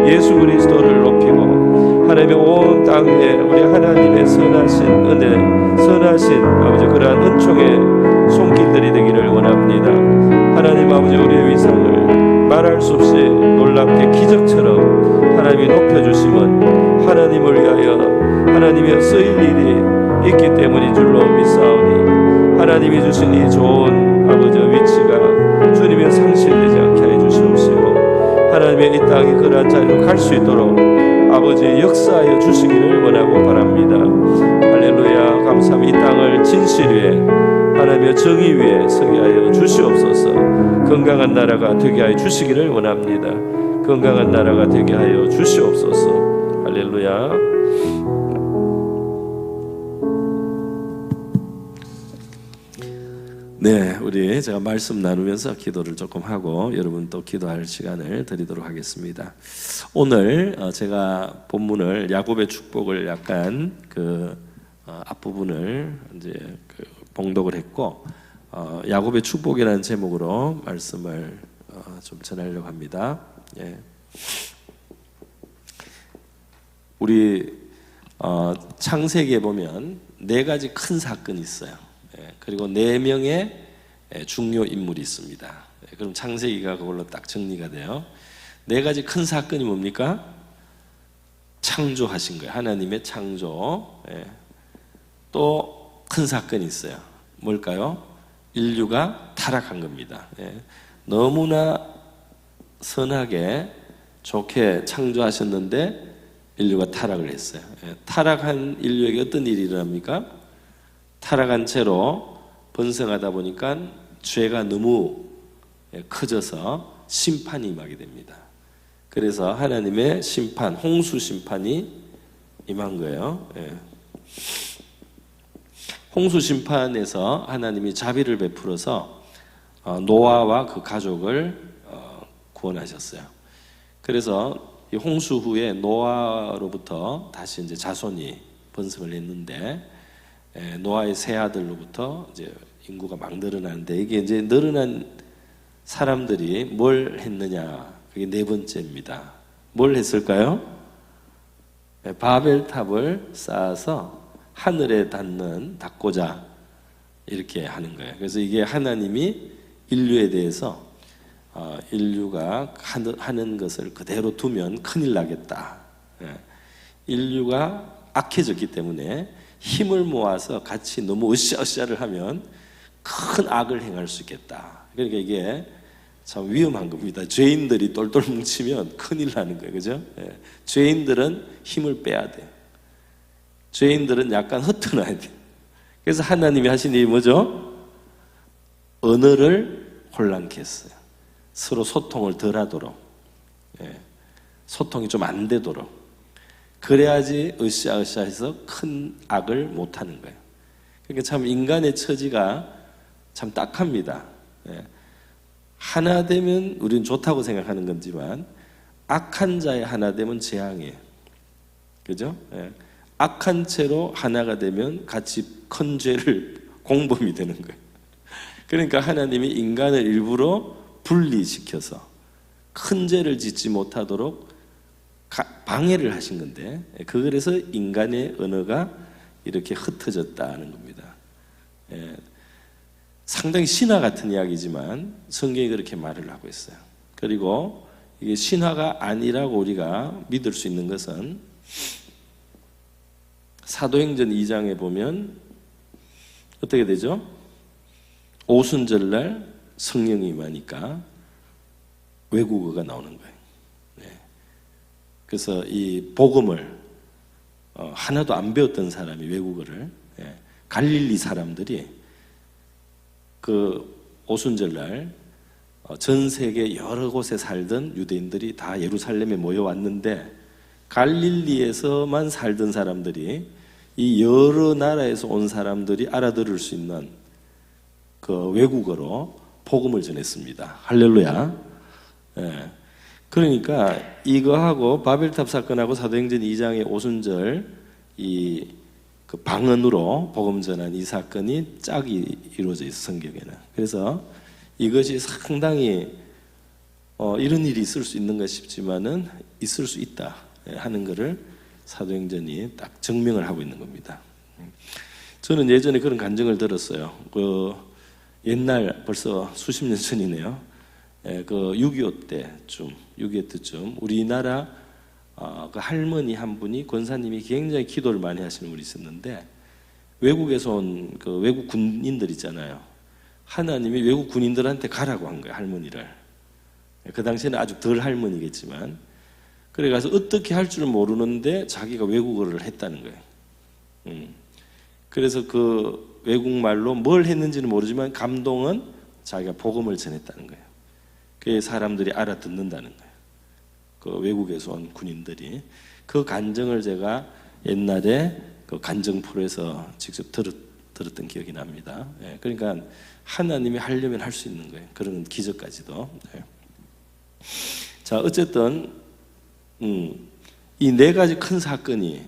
예수 그리스도를 높이고 하나님의 온 땅에 우리 하나님의 선하신 은혜 선하신 아버지 그러한 은총의 손길들이 되기를 원합니다. 하나님 아버지 우리의 위상을 말할 수 없이 놀랍게 기적처럼 하나님이 높여주심은 하나님을 위하여 하나님의 쓰일 일이 있기 때문인 줄로 믿사오니 하나님이 주신 이 좋은 아버지 위치가 주님의 상실되지 않게 해주시옵시고 하나님의 이 땅이 그러한 자리로 갈 수 있도록 아버지 역사하여 주시기를 원하고 바랍니다. 할렐루야 감사합니다. 이 땅을 진실 위에 하나님의 정의 위에 서게 하여 주시옵소서. 건강한 나라가 되게 하여 주시기를 원합니다. 건강한 나라가 되게 하여 주시옵소서. 할렐루야. 네, 우리 제가 말씀 나누면서 기도를 조금 하고 여러분 또 기도할 시간을 드리도록 하겠습니다. 오늘 제가 본문을 야곱의 축복을 약간 앞부분을 이제 봉독을 했고 야곱의 축복이라는 제목으로 말씀을 좀 전하려고 합니다. 예. 우리 창세기에 보면 4가지 큰 사건이 있어요. 그리고 4명의 중요 인물이 있습니다. 그럼 창세기가 그걸로 딱 정리가 돼요. 4가지 큰 사건이 뭡니까? 창조하신 거예요. 하나님의 창조. 또 큰 사건이 있어요. 뭘까요? 인류가 타락한 겁니다. 너무나 선하게 좋게 창조하셨는데 인류가 타락을 했어요. 타락한 인류에게 어떤 일이 일어납니까? 타락한 채로 번성하다 보니까 죄가 너무 커져서 심판이 임하게 됩니다. 그래서 하나님의 심판, 홍수 심판이 임한 거예요. 홍수 심판에서 하나님이 자비를 베풀어서 노아와 그 가족을 구원하셨어요. 그래서 이 홍수 후에 노아로부터 다시 이제 자손이 번성을 했는데, 노아의 세 아들로부터 이제 인구가 막 늘어나는데, 이게 이제 늘어난 사람들이 뭘 했느냐, 그게 네 번째입니다. 뭘 했을까요? 바벨탑을 쌓아서 하늘에 닿고자 이렇게 하는 거예요. 그래서 이게 하나님이 인류에 대해서 인류가 하는 것을 그대로 두면 큰일 나겠다. 인류가 악해졌기 때문에 힘을 모아서 같이 너무 으쌰으쌰를 하면 큰 악을 행할 수 있겠다. 그러니까 이게 참 위험한 겁니다. 죄인들이 똘똘 뭉치면 큰일 나는 거예요. 그죠? 죄인들은 힘을 빼야 돼. 죄인들은 약간 흩어놔야 돼. 그래서 하나님이 하신 일이 뭐죠? 언어를 혼란케 했어요. 서로 소통을 덜 하도록, 소통이 좀 안 되도록. 그래야지 으쌰으쌰해서 큰 악을 못 하는 거예요. 그러니까 참 인간의 처지가 참 딱합니다. 하나 되면 우리는 좋다고 생각하는 건지만, 악한 자의 하나 되면 재앙이에요. 그죠? 악한 채로 하나가 되면 같이 큰 죄를 공범이 되는 거예요. 그러니까 하나님이 인간을 일부러 분리시켜서 큰 죄를 짓지 못하도록 방해를 하신 건데, 그래서 인간의 언어가 이렇게 흩어졌다는 겁니다. 상당히 신화 같은 이야기지만 성경이 그렇게 말을 하고 있어요. 그리고 이게 신화가 아니라고 우리가 믿을 수 있는 것은 사도행전 2장에 보면 어떻게 되죠? 오순절날 성령이 임하니까 외국어가 나오는 거예요. 그래서 이 복음을 하나도 안 배웠던 사람이 외국어를, 갈릴리 사람들이 그 오순절날 전 세계 여러 곳에 살던 유대인들이 다 예루살렘에 모여왔는데, 갈릴리에서만 살던 사람들이 이 여러 나라에서 온 사람들이 알아들을 수 있는 그 외국어로 복음을 전했습니다. 할렐루야. 그러니까 이거하고 바벨탑 사건하고 사도행전 2장의 오순절 그 방언으로 복음 전한 이 사건이 짝이 이루어져 있어, 성경에는. 그래서 이것이 상당히 이런 일이 있을 수 있는가 싶지만은 있을 수 있다 하는 것을 사도행전이 딱 증명을 하고 있는 겁니다. 저는 예전에 그런 간증을 들었어요. 그 옛날 벌써 수십 년 전이네요. 그 6.25 때쯤 우리나라 그 할머니 한 분이, 권사님이 굉장히 기도를 많이 하시는 분이 있었는데, 외국에서 온 그 외국 군인들 있잖아요. 하나님이 외국 군인들한테 가라고 한 거예요, 할머니를. 그 당시에는 아주 덜 할머니겠지만. 그래 가서 어떻게 할 줄은 모르는데 자기가 외국어를 했다는 거예요. 그래서 그 외국말로 뭘 했는지는 모르지만 감동은 자기가 복음을 전했다는 거예요. 그 사람들이 알아듣는다는 거예요. 그 외국에서 온 군인들이. 그 간증을 제가 옛날에 그 간증 프로에서 직접 들었던 기억이 납니다. 그러니까 하나님이 하려면 할 수 있는 거예요. 그런 기적까지도. 자, 어쨌든 이 네 가지 큰 사건이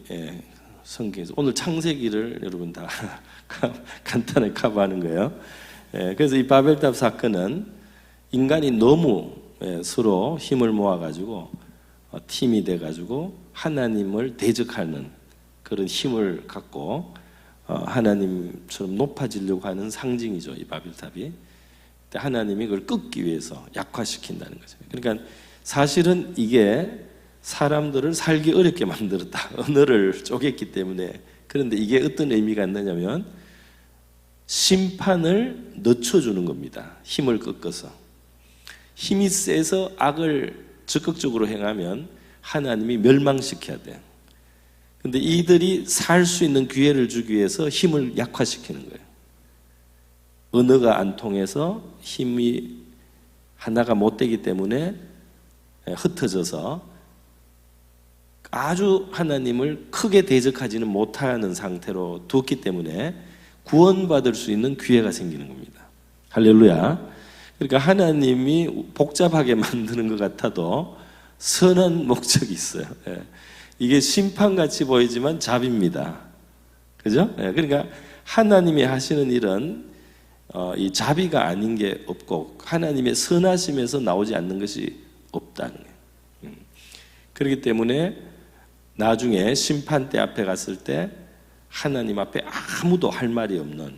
성경에서, 오늘 창세기를 여러분 다 간단하게 커버하는 거예요. 그래서 이 바벨탑 사건은 인간이 너무 서로 힘을 모아가지고 팀이 돼가지고 하나님을 대적하는 그런 힘을 갖고 하나님처럼 높아지려고 하는 상징이죠, 이 바벨탑이. 하나님이 그걸 끊기 위해서 약화시킨다는 거죠. 그러니까 사실은 이게 사람들을 살기 어렵게 만들었다. 언어를 쪼갰기 때문에. 그런데 이게 어떤 의미가 있느냐면 심판을 늦춰주는 겁니다. 힘을 꺾어서. 힘이 세서 악을 적극적으로 행하면 하나님이 멸망시켜야 돼. 근데 이들이 살 수 있는 기회를 주기 위해서 힘을 약화시키는 거예요. 언어가 안 통해서 힘이 하나가 못 되기 때문에 흩어져서 아주 하나님을 크게 대적하지는 못하는 상태로 두었기 때문에 구원받을 수 있는 기회가 생기는 겁니다. 할렐루야. 그러니까 하나님이 복잡하게 만드는 것 같아도 선한 목적이 있어요. 예. 이게 심판같이 보이지만 자비입니다. 그죠? 예. 그러니까 하나님이 하시는 일은 이 자비가 아닌 게 없고 하나님의 선하심에서 나오지 않는 것이 없다는 거예요. 그렇기 때문에 나중에 심판대 앞에 갔을 때 하나님 앞에 아무도 할 말이 없는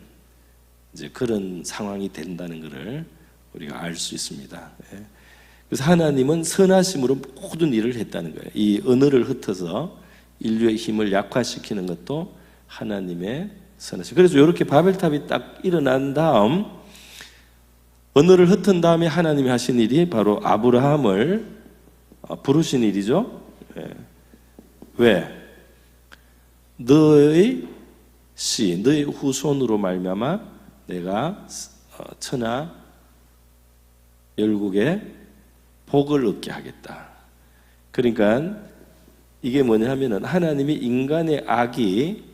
이제 그런 상황이 된다는 것을 우리가 알 수 있습니다. 예. 그래서 하나님은 선하심으로 모든 일을 했다는 거예요. 이 언어를 흩어서 인류의 힘을 약화시키는 것도 하나님의 선하심. 그래서 이렇게 바벨탑이 딱 일어난 다음 언어를 흩은 다음에 하나님이 하신 일이 바로 아브라함을 부르신 일이죠. 예. 왜? 너의 너의 후손으로 말미암아 내가 천하 열국에 복을 얻게 하겠다. 그러니까 이게 뭐냐 하면은 하나님이 인간의 악이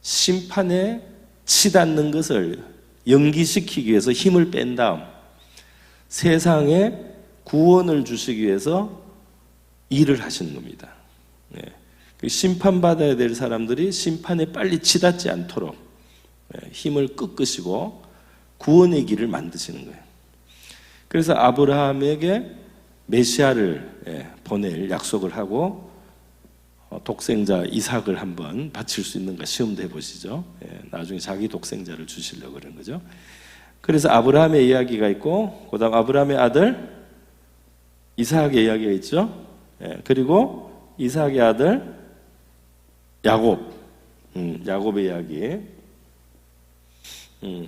심판에 치닫는 것을 연기시키기 위해서 힘을 뺀 다음 세상에 구원을 주시기 위해서 일을 하시는 겁니다. 네. 심판받아야 될 사람들이 심판에 빨리 치닫지 않도록 힘을 꺾으시고 구원의 길을 만드시는 거예요. 그래서 아브라함에게 메시아를 보낼 약속을 하고 독생자 이삭을 한번 바칠 수 있는가 시험도 해보시죠. 나중에 자기 독생자를 주시려고 그러는 거죠. 그래서 아브라함의 이야기가 있고 그 다음 아브라함의 아들 이삭의 이야기가 있죠. 그리고 이삭의 아들 야곱의 이야기.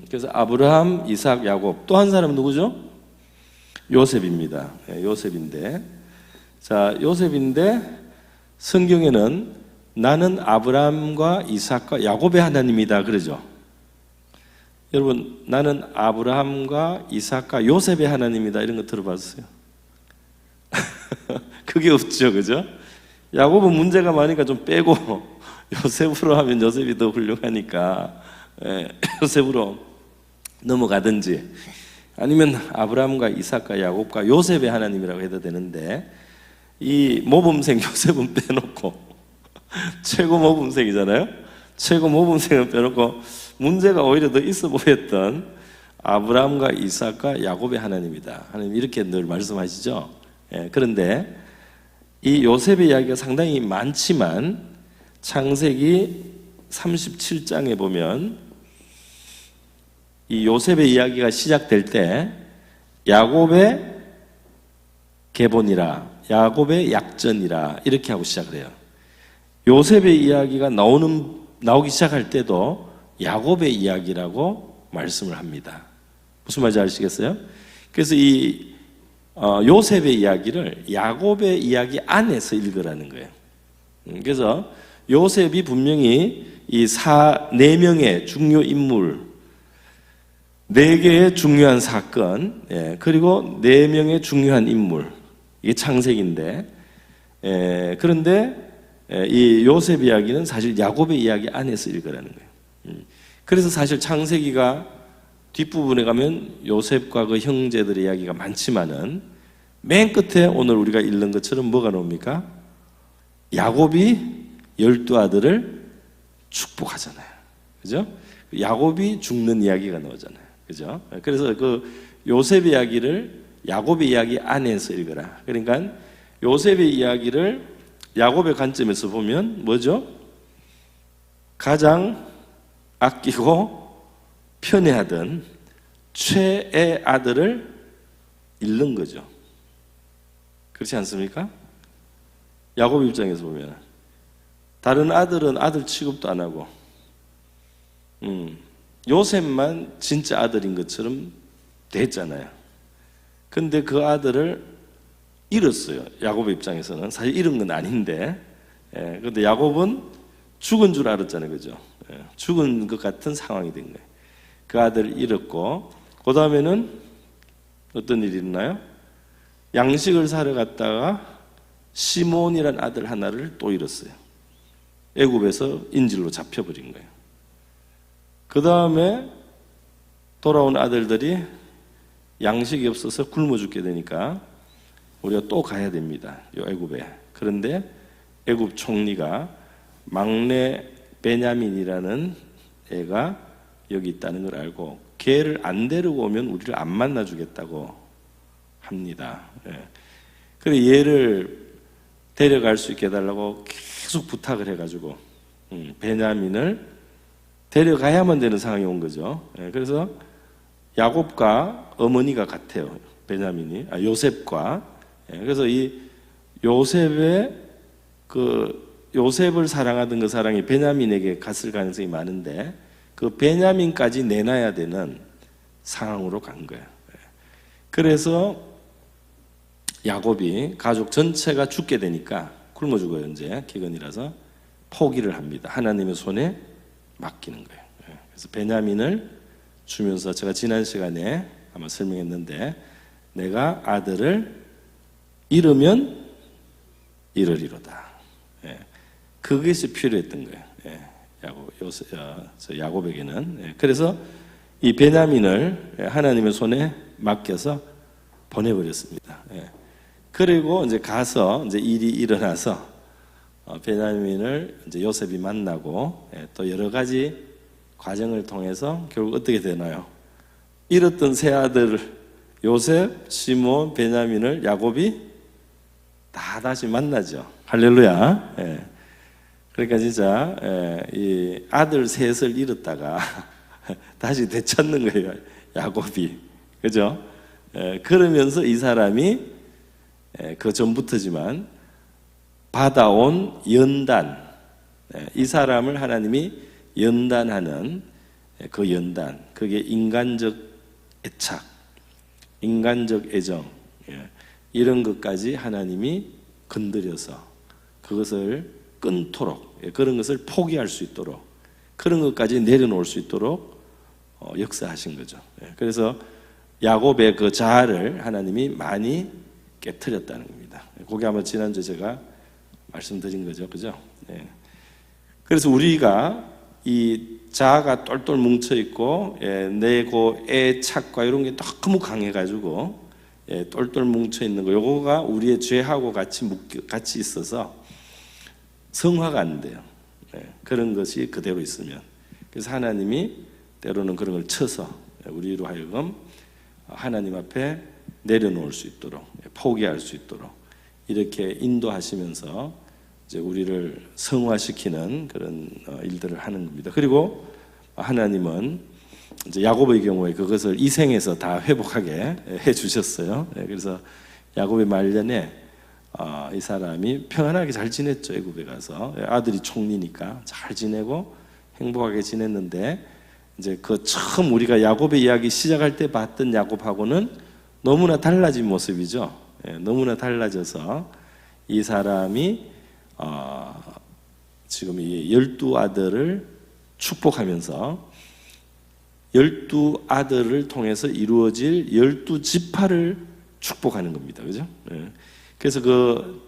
그래서 아브라함, 이삭, 야곱. 또 한 사람은 누구죠? 요셉입니다. 요셉인데, 자, 요셉인데 성경에는 나는 아브라함과 이삭과 야곱의 하나님이다 그러죠. 여러분, 나는 아브라함과 이삭과 요셉의 하나님이다 이런 거 들어봤어요? 그게 없죠, 그죠? 야곱은 문제가 많으니까 좀 빼고 요셉으로 하면 요셉이 더 훌륭하니까 요셉으로 넘어가든지 아니면 아브라함과 이삭과 야곱과 요셉의 하나님이라고 해도 되는데 이 모범생 요셉은 빼놓고 최고 모범생이잖아요. 최고 모범생을 빼놓고 문제가 오히려 더 있어 보였던 아브라함과 이삭과 야곱의 하나님이다. 하나님 이렇게 늘 말씀하시죠. 그런데 이 요셉의 이야기가 상당히 많지만 창세기 37장에 보면 이 요셉의 이야기가 시작될 때 야곱의 계본이라 야곱의 약전이라 이렇게 하고 시작을 해요. 요셉의 이야기가 나오기 시작할 때도 야곱의 이야기라고 말씀을 합니다. 무슨 말인지 아시겠어요? 그래서 이 요셉의 이야기를 야곱의 이야기 안에서 읽으라는 거예요. 그래서 요셉이 분명히 이 4명의 중요 인물, 4개의 중요한 사건, 그리고 4명의 중요한 인물, 이게 창세기인데, 그런데 이 요셉 이야기는 사실 야곱의 이야기 안에서 읽으라는 거예요. 그래서 사실 창세기가 뒷부분에 가면 요셉과 그 형제들의 이야기가 많지만은 맨 끝에 오늘 우리가 읽는 것처럼 뭐가 나옵니까? 야곱이 12아들을 축복하잖아요. 그죠? 야곱이 죽는 이야기가 나오잖아요. 그죠? 그래서 그 요셉의 이야기를 야곱의 이야기 안에서 읽어라. 그러니까 요셉의 이야기를 야곱의 관점에서 보면 뭐죠? 가장 아끼고 편애하던 최애 아들을 잃는 거죠. 그렇지 않습니까? 야곱 입장에서 보면 다른 아들은 아들 취급도 안 하고 요셉만 진짜 아들인 것처럼 됐잖아요. 근데 그 아들을 잃었어요. 야곱의 입장에서는 사실 잃은 건 아닌데 근데 야곱은 죽은 줄 알았잖아요. 그죠? 죽은 것 같은 상황이 된 거예요. 그 아들을 잃었고 그 다음에는 어떤 일이 있나요? 양식을 사러 갔다가 시몬이라는 아들 하나를 또 잃었어요. 애굽에서 인질로 잡혀버린 거예요. 그 다음에 돌아온 아들들이 양식이 없어서 굶어 죽게 되니까 우리가 또 가야 됩니다. 요 애굽에. 그런데 애굽 총리가 막내 베냐민이라는 애가 여기 있다는 걸 알고 걔를 안 데리고 오면 우리를 안 만나주겠다고 합니다. 그래 얘를 데려갈 수 있게 해달라고 계속 부탁을 해가지고 베냐민을 데려가야만 되는 상황이 온 거죠. 그래서 야곱과 어머니가 같아요. 베냐민이 요셉과. 그래서 이 요셉의 요셉을 사랑하던 그 사랑이 베냐민에게 갔을 가능성이 많은데 그 베냐민까지 내놔야 되는 상황으로 간 거예요. 그래서 야곱이 가족 전체가 죽게 되니까 굶어 죽어요. 이제 기근이라서 포기를 합니다. 하나님의 손에 맡기는 거예요. 그래서 베냐민을 주면서 제가 지난 시간에 아마 설명했는데 내가 아들을 잃으면 잃으리로다. 그것이 필요했던 거예요. 야곱에게는. 그래서 이 베냐민을 하나님의 손에 맡겨서 보내버렸습니다. 그리고 이제 가서 이제 일이 일어나서 베냐민을 이제 요셉이 만나고 또 여러 가지 과정을 통해서 결국 어떻게 되나요? 잃었던 세 아들 요셉, 시몬, 베냐민을 야곱이 다 다시 만나죠. 할렐루야. 그러니까 진짜 이 아들 셋을 잃었다가 다시 되찾는 거예요. 야곱이. 그죠? 그러면서 이 사람이 그 전부터지만 받아온 연단, 이 사람을 하나님이 연단하는 그 연단, 그게 인간적 애착, 인간적 애정, 이런 것까지 하나님이 건드려서 그것을 끊도록, 그런 것을 포기할 수 있도록, 그런 것까지 내려놓을 수 있도록 역사하신 거죠. 그래서 야곱의 그 자아를 하나님이 많이 깨트렸다는 겁니다. 그게 아마 지난주에 제가 말씀드린 거죠. 그죠? 그래서 우리가 이 자아가 똘똘 뭉쳐있고, 내 그 애착과 이런 게 너무 강해가지고, 똘똘 뭉쳐있는 거, 요거가 우리의 죄하고 같이 있어서 성화가 안 돼요. 그런 것이 그대로 있으면. 그래서 하나님이 때로는 그런 걸 쳐서 우리로 하여금 하나님 앞에 내려놓을 수 있도록, 포기할 수 있도록 이렇게 인도하시면서 이제 우리를 성화시키는 그런 일들을 하는 겁니다. 그리고 하나님은 이제 야곱의 경우에 그것을 이 생에서 다 회복하게 해 주셨어요. 그래서 야곱의 말년에 이 사람이 평안하게 잘 지냈죠. 애굽에 가서 아들이 총리니까 잘 지내고 행복하게 지냈는데 이제 그 처음 우리가 야곱의 이야기 시작할 때 봤던 야곱하고는 너무나 달라진 모습이죠. 너무나 달라져서 이 사람이 지금 이 12아들을 축복하면서 12아들을 통해서 이루어질 12지파를 축복하는 겁니다. 그죠? 그래서 그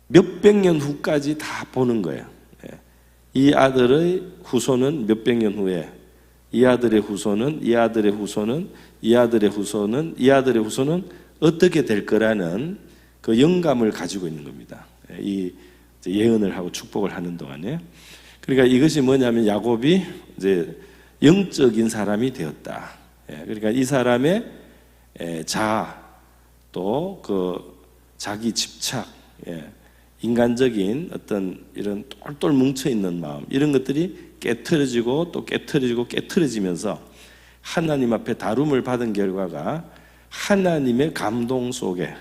몇백 년 후까지 다 보는 거예요. 이 아들의 후손은 몇백 년 후에 이 아들의 후손은 이 아들의 후손은 이 아들의 후손은 이 아들의 후손은 어떻게 될 거라는 그 영감을 가지고 있는 겁니다. 이 예언을 하고 축복을 하는 동안에. 그러니까 이것이 뭐냐면 야곱이 이제 영적인 사람이 되었다. 그러니까 이 사람의 자아 또 그 자기 집착, 인간적인 어떤 이런 똘똘 뭉쳐 있는 마음 이런 것들이 깨트려지고 또 깨트려지고 깨트려지면서 하나님 앞에 다룸을 받은 결과가 하나님의 감동 속에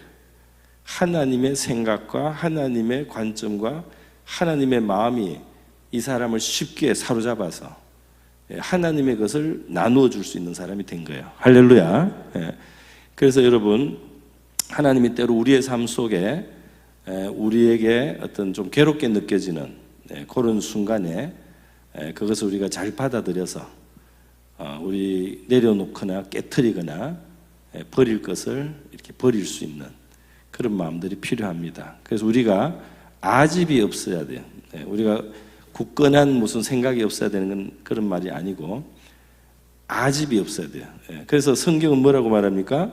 하나님의 생각과 하나님의 관점과 하나님의 마음이 이 사람을 쉽게 사로잡아서 하나님의 것을 나누어 줄 수 있는 사람이 된 거예요. 할렐루야. 그래서 여러분 하나님이 때로 우리의 삶 속에 우리에게 어떤 좀 괴롭게 느껴지는 그런 순간에 그것을 우리가 잘 받아들여서 우리 내려놓거나 깨트리거나 버릴 것을 이렇게 버릴 수 있는 그런 마음들이 필요합니다. 그래서 우리가 아집이 없어야 돼요. 우리가 굳건한 무슨 생각이 없어야 되는 건 그런 말이 아니고 아집이 없어야 돼요. 그래서 성경은 뭐라고 말합니까?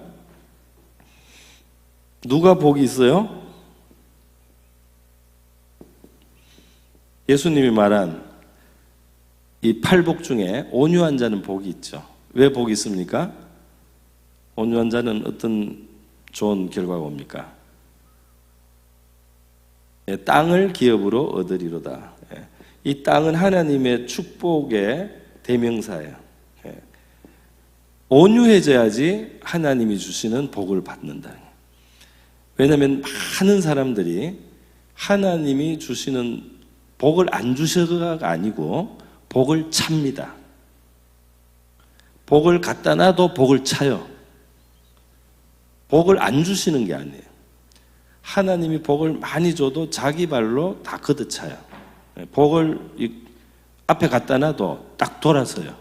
누가 복이 있어요? 예수님이 말한 이 8복 중에 온유한 자는 복이 있죠. 왜 복이 있습니까? 온유한 자는 어떤 좋은 결과가 옵니까? 땅을 기업으로 얻으리로다. 이 땅은 하나님의 축복의 대명사예요. 온유해져야지 하나님이 주시는 복을 받는다. 왜냐하면 많은 사람들이 하나님이 주시는 복을 안 주셔가 아니고 복을 찹니다. 복을 갖다 놔도 복을 차요. 복을 안 주시는 게 아니에요. 하나님이 복을 많이 줘도 자기 발로 다 걷어차요. 복을 앞에 갖다 놔도 딱 돌아서요.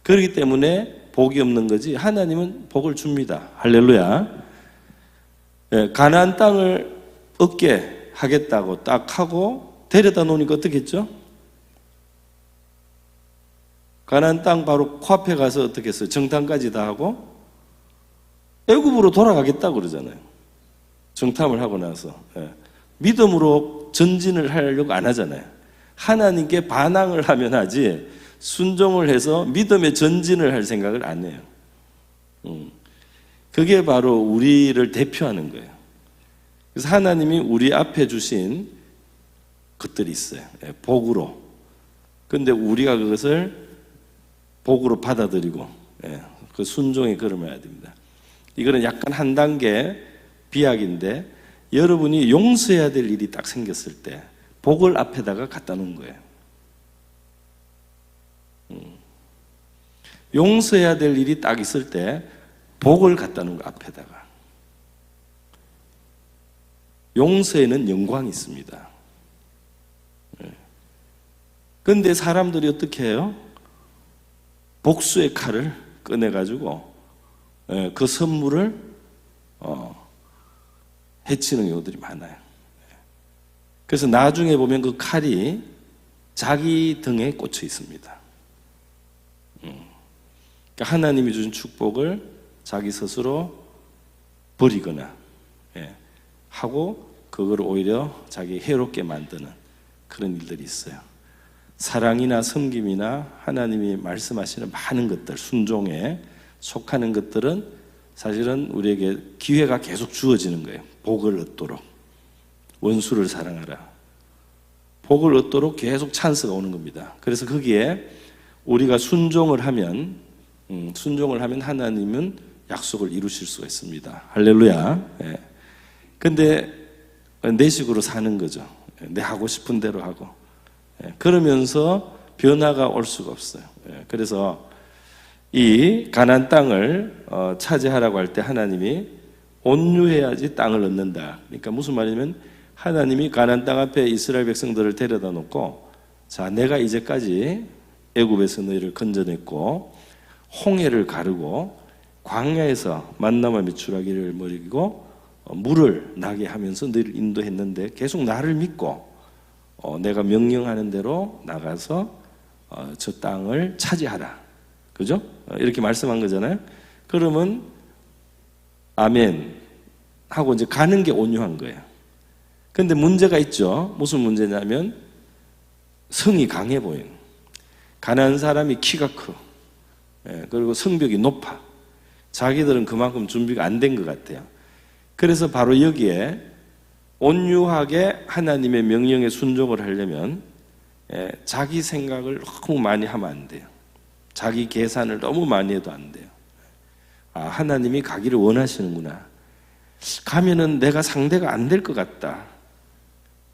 그렇기 때문에 복이 없는 거지 하나님은 복을 줍니다. 할렐루야. 가나안 땅을 얻게 하겠다고 딱 하고 데려다 놓으니까 어떻게 했죠? 가나안 땅 바로 코앞에 가서 어떻게 했어요? 정탐까지 다 하고 애굽으로 돌아가겠다고 그러잖아요. 정탐을 하고 나서 믿음으로 전진을 하려고 안 하잖아요. 하나님께 반항을 하면 하지 순종을 해서 믿음의 전진을 할 생각을 안 해요. 그게 바로 우리를 대표하는 거예요. 그래서 하나님이 우리 앞에 주신 것들이 있어요. 복으로. 그런데 우리가 그것을 복으로 받아들이고 그 순종의 걸음을 해야 됩니다. 이거는 약간 한 단계 비약인데 여러분이 용서해야 될 일이 딱 생겼을 때 복을 앞에다가 갖다 놓은 거예요. 용서해야 될 일이 딱 있을 때 복을 갖다 놓은 거 앞에다가. 용서에는 영광이 있습니다. 그런데 사람들이 어떻게 해요? 복수의 칼을 꺼내가지고 그 선물을 해치는 경우들이 많아요. 그래서 나중에 보면 그 칼이 자기 등에 꽂혀 있습니다. 그러니까 하나님이 주신 축복을 자기 스스로 버리거나 하고 그걸 오히려 자기 해롭게 만드는 그런 일들이 있어요. 사랑이나 섬김이나 하나님이 말씀하시는 많은 것들, 순종에 속하는 것들은 사실은 우리에게 기회가 계속 주어지는 거예요. 복을 얻도록. 원수를 사랑하라. 복을 얻도록 계속 찬스가 오는 겁니다. 그래서 거기에 우리가 순종을 하면 하나님은 약속을 이루실 수가 있습니다. 할렐루야. 근데 내 식으로 사는 거죠. 내 하고 싶은 대로 하고. 그러면서 변화가 올 수가 없어요. 그래서 이 가나안 땅을 차지하라고 할 때 하나님이 온유해야지 땅을 얻는다. 그러니까 무슨 말이냐면 하나님이 가나안 땅 앞에 이스라엘 백성들을 데려다 놓고 자, 내가 이제까지 애굽에서 너희를 건져냈고 홍해를 가르고 광야에서 만나와 메추라기를 먹이고 물을 나게 하면서 너희를 인도했는데 계속 나를 믿고 내가 명령하는 대로 나가서 저 땅을 차지하라. 그죠? 이렇게 말씀한 거잖아요. 그러면 아멘 하고 이제 가는 게 온유한 거예요. 근데 문제가 있죠. 무슨 문제냐면 성이 강해 보이는. 가난한 사람이 키가 커. 그리고 성벽이 높아. 자기들은 그만큼 준비가 안 된 것 같아요. 그래서 바로 여기에 온유하게 하나님의 명령에 순종을 하려면 자기 생각을 너무 많이 하면 안 돼요. 자기 계산을 너무 많이 해도 안 돼요. 아, 하나님이 가기를 원하시는구나. 가면은 내가 상대가 안 될 것 같다.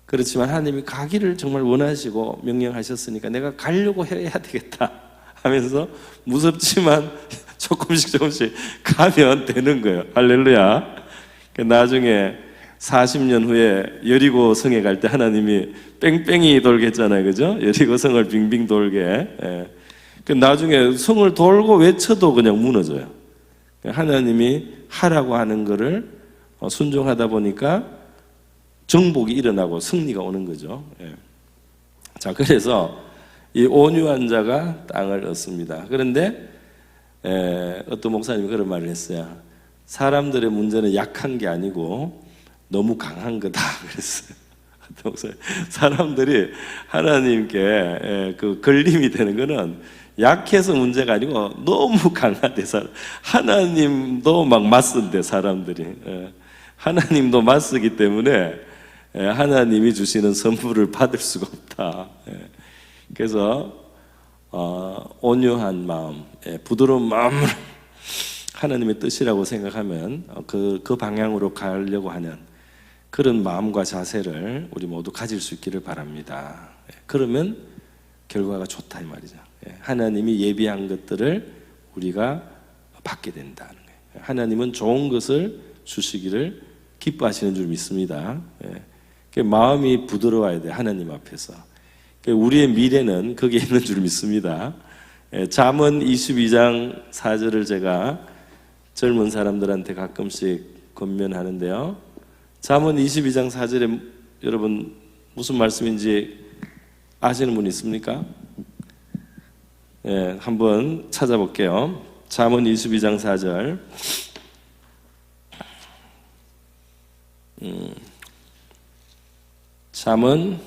그렇지만 하나님이 가기를 정말 원하시고 명령하셨으니까 내가 가려고 해야 되겠다 하면서 무섭지만 조금씩 가면 되는 거예요. 할렐루야. 나중에 40년 후에 여리고 성에 갈 때 하나님이 뺑뺑이 돌게 했잖아요. 그죠? 여리고 성을 빙빙 돌게. 나중에 성을 돌고 외쳐도 그냥 무너져요. 하나님이 하라고 하는 거를 순종하다 보니까 정복이 일어나고 승리가 오는 거죠. 자, 그래서 이 온유한 자가 땅을 얻습니다. 그런데 어떤 목사님이 그런 말을 했어요. 사람들의 문제는 약한 게 아니고 너무 강한 거다 그랬어요. 사람들이 하나님께 그 걸림이 되는 거는 약해서 문제가 아니고 너무 강하대. 하나님도 막 맞선대 사람들이. 하나님도 맞서기 때문에 하나님이 주시는 선물을 받을 수가 없다. 그래서 온유한 마음, 부드러운 마음을 하나님의 뜻이라고 생각하면 그 방향으로 가려고 하는 그런 마음과 자세를 우리 모두 가질 수 있기를 바랍니다. 그러면 결과가 좋다 이 말이죠. 하나님이 예비한 것들을 우리가 받게 된다는 거예요. 하나님은 좋은 것을 주시기를 기뻐하시는 줄 믿습니다. 마음이 부드러워야 돼 하나님 앞에서. 우리의 미래는 거기에 있는 줄 믿습니다. 잠언 22장 4절을 제가 젊은 사람들한테 가끔씩 권면하는데요. 잠언 22장 4절에 여러분 무슨 말씀인지 아시는 분 있습니까? 한번 찾아볼게요. 잠언 22장 4절. 잠언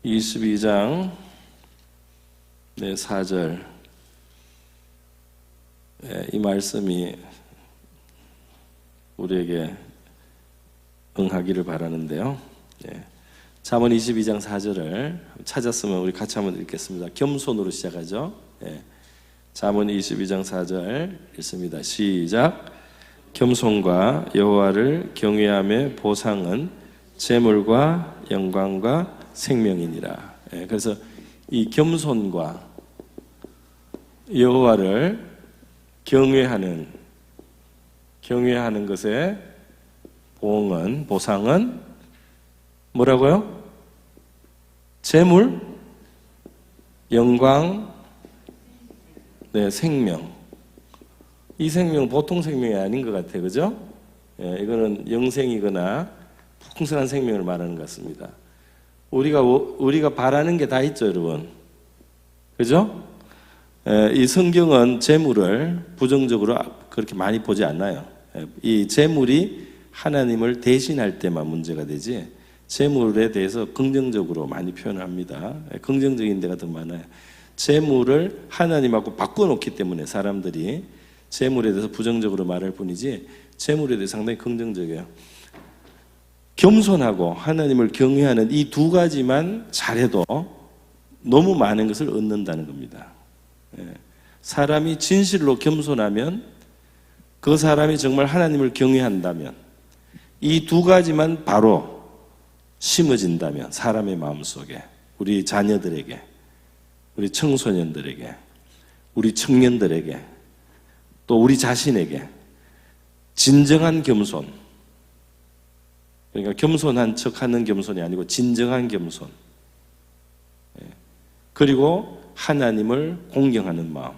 22장 4절. 이 말씀이 우리에게 응하기를 바라는데요. 잠언 22장 4절을 찾았으면 우리 같이 한번 읽겠습니다. 겸손으로 시작하죠. 잠언 22장 4절 읽습니다. 시작. 겸손과 여호와를 경외함의 보상은 재물과 영광과 생명이니라. 그래서 이 겸손과 여호와를 경외하는 것의 보상은 뭐라고요? 재물, 영광, 생명. 이 생명 보통 생명이 아닌 것 같아요, 그죠? 이거는 영생이거나 풍성한 생명을 말하는 것 같습니다. 우리가 바라는 게 다 있죠, 여러분. 그죠? 이 성경은 재물을 부정적으로 그렇게 많이 보지 않나요? 이 재물이 하나님을 대신할 때만 문제가 되지 재물에 대해서 긍정적으로 많이 표현합니다. 긍정적인 데가 더 많아요. 재물을 하나님하고 바꿔놓기 때문에 사람들이 재물에 대해서 부정적으로 말할 뿐이지 재물에 대해서 상당히 긍정적이에요. 겸손하고 하나님을 경외하는 이 두 가지만 잘해도 너무 많은 것을 얻는다는 겁니다. 사람이 진실로 겸손하면 그 사람이 정말 하나님을 경외한다면 이 두 가지만 바로 심어진다면 사람의 마음속에 우리 자녀들에게 우리 청소년들에게 우리 청년들에게 또 우리 자신에게 진정한 겸손, 그러니까 겸손한 척하는 겸손이 아니고 진정한 겸손, 그리고 하나님을 공경하는 마음.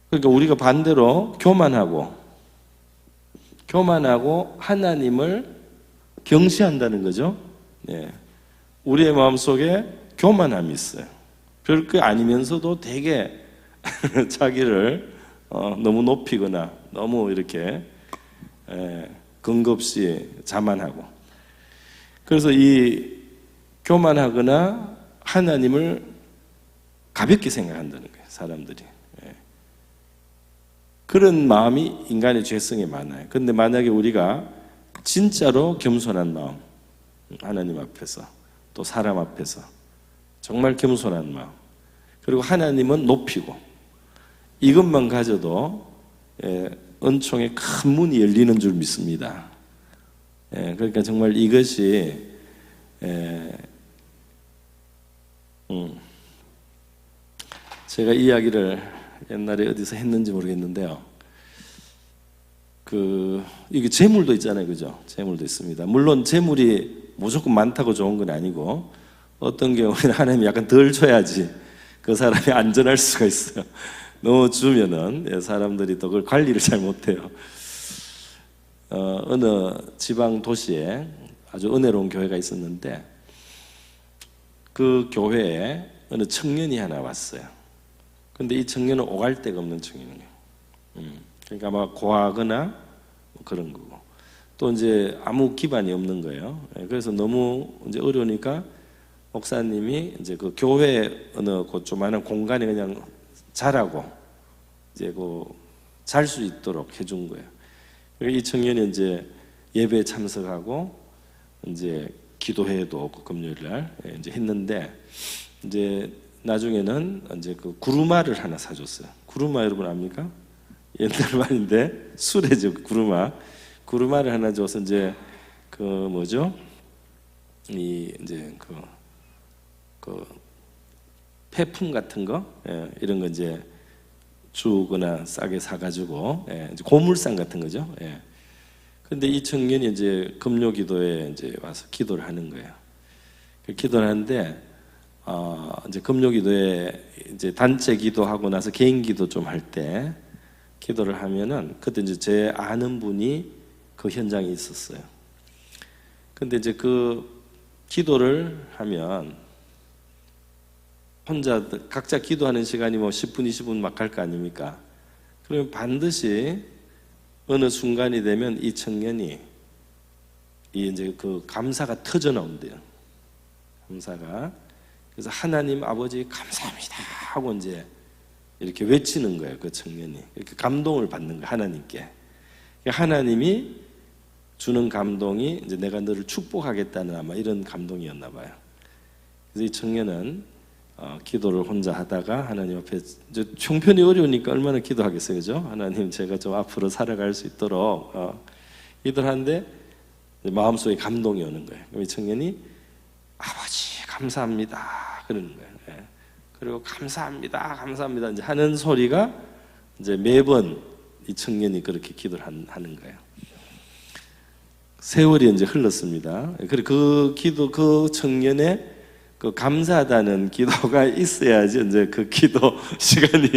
그러니까 우리가 반대로 교만하고 하나님을 경시한다는 거죠. 우리의 마음속에 교만함이 있어요. 별거 아니면서도 되게 자기를 너무 높이거나 너무 이렇게 근거 없이 자만하고, 그래서 이 교만하거나 하나님을 가볍게 생각한다는 거예요, 사람들이. 그런 마음이 인간의 죄성에 많아요. 그런데 만약에 우리가 진짜로 겸손한 마음, 하나님 앞에서 또 사람 앞에서 정말 겸손한 마음, 그리고 하나님은 높이고, 이것만 가져도 은총의 큰 문이 열리는 줄 믿습니다. 그러니까 정말 이것이 제가 이야기를 옛날에 어디서 했는지 모르겠는데요. 이게 재물도 있잖아요, 그죠? 재물도 있습니다. 물론 재물이 무조건 많다고 좋은 건 아니고 어떤 경우에는 하나님이 약간 덜 줘야지 그 사람이 안전할 수가 있어요. 너무 주면은 사람들이 또 그걸 관리를 잘 못해요. 어느 지방 도시에 아주 은혜로운 교회가 있었는데 그 교회에 어느 청년이 하나 왔어요. 근데 이 청년은 오갈 데가 없는 청년이에요. 그러니까 아마 고하거나 뭐 그런 거고. 또 이제 아무 기반이 없는 거예요. 그래서 너무 이제 어려우니까 목사님이 이제 그 교회 어느 곳 조만한 공간에 그냥 자라고 이제 그 잘 수 있도록 해준 거예요. 그러니까 이 청년이 이제 예배에 참석하고 이제 기도회도 없고 금요일 날 이제 했는데 이제 나중에는 이제 그 구루마를 하나 사줬어요. 구루마 여러분 압니까? 옛날 말인데 술에죠 구루마. 구루마를 하나 줘서 이제 그 뭐죠? 이 이제 그 폐품 같은 거 이런 거 이제 주거나 싸게 사가지고 이제 고물상 같은 거죠. 근데 이 청년이 이제 금요기도에 이제 와서 기도를 하는 거예요. 기도를 하는데 이제 금요기도에 이제 단체 기도하고 나서 개인 기도 좀 할 때 기도를 하면은 그때 이제 제 아는 분이 그 현장에 있었어요. 근데 이제 그 기도를 하면 혼자 각자 기도하는 시간이 뭐 10분, 20분 막 갈 거 아닙니까? 그러면 반드시 어느 순간이 되면 이 청년이 이제 그 감사가 터져 나온대요. 감사가. 그래서 하나님 아버지 감사합니다 하고 이제 이렇게 외치는 거예요. 그 청년이 이렇게 감동을 받는 거예요. 하나님께. 하나님이 주는 감동이 이제 내가 너를 축복하겠다는 아마 이런 감동이었나 봐요. 그래서 이 청년은 기도를 혼자 하다가 하나님 앞에 이제 형편이 어려우니까 얼마나 기도하겠어요, 그죠? 하나님 제가 좀 앞으로 살아갈 수 있도록 기도를 하는데 마음속에 감동이 오는 거예요. 그럼 이 청년이 아버지 감사합니다 그러는 거예요. 그리고 감사합니다, 감사합니다 이제 하는 소리가 이제 매번 이 청년이 그렇게 기도를 하는 거예요. 세월이 이제 흘렀습니다. 그리고 그 기도, 그 청년의 그 감사하다는 기도가 있어야지 이제 그 기도 시간이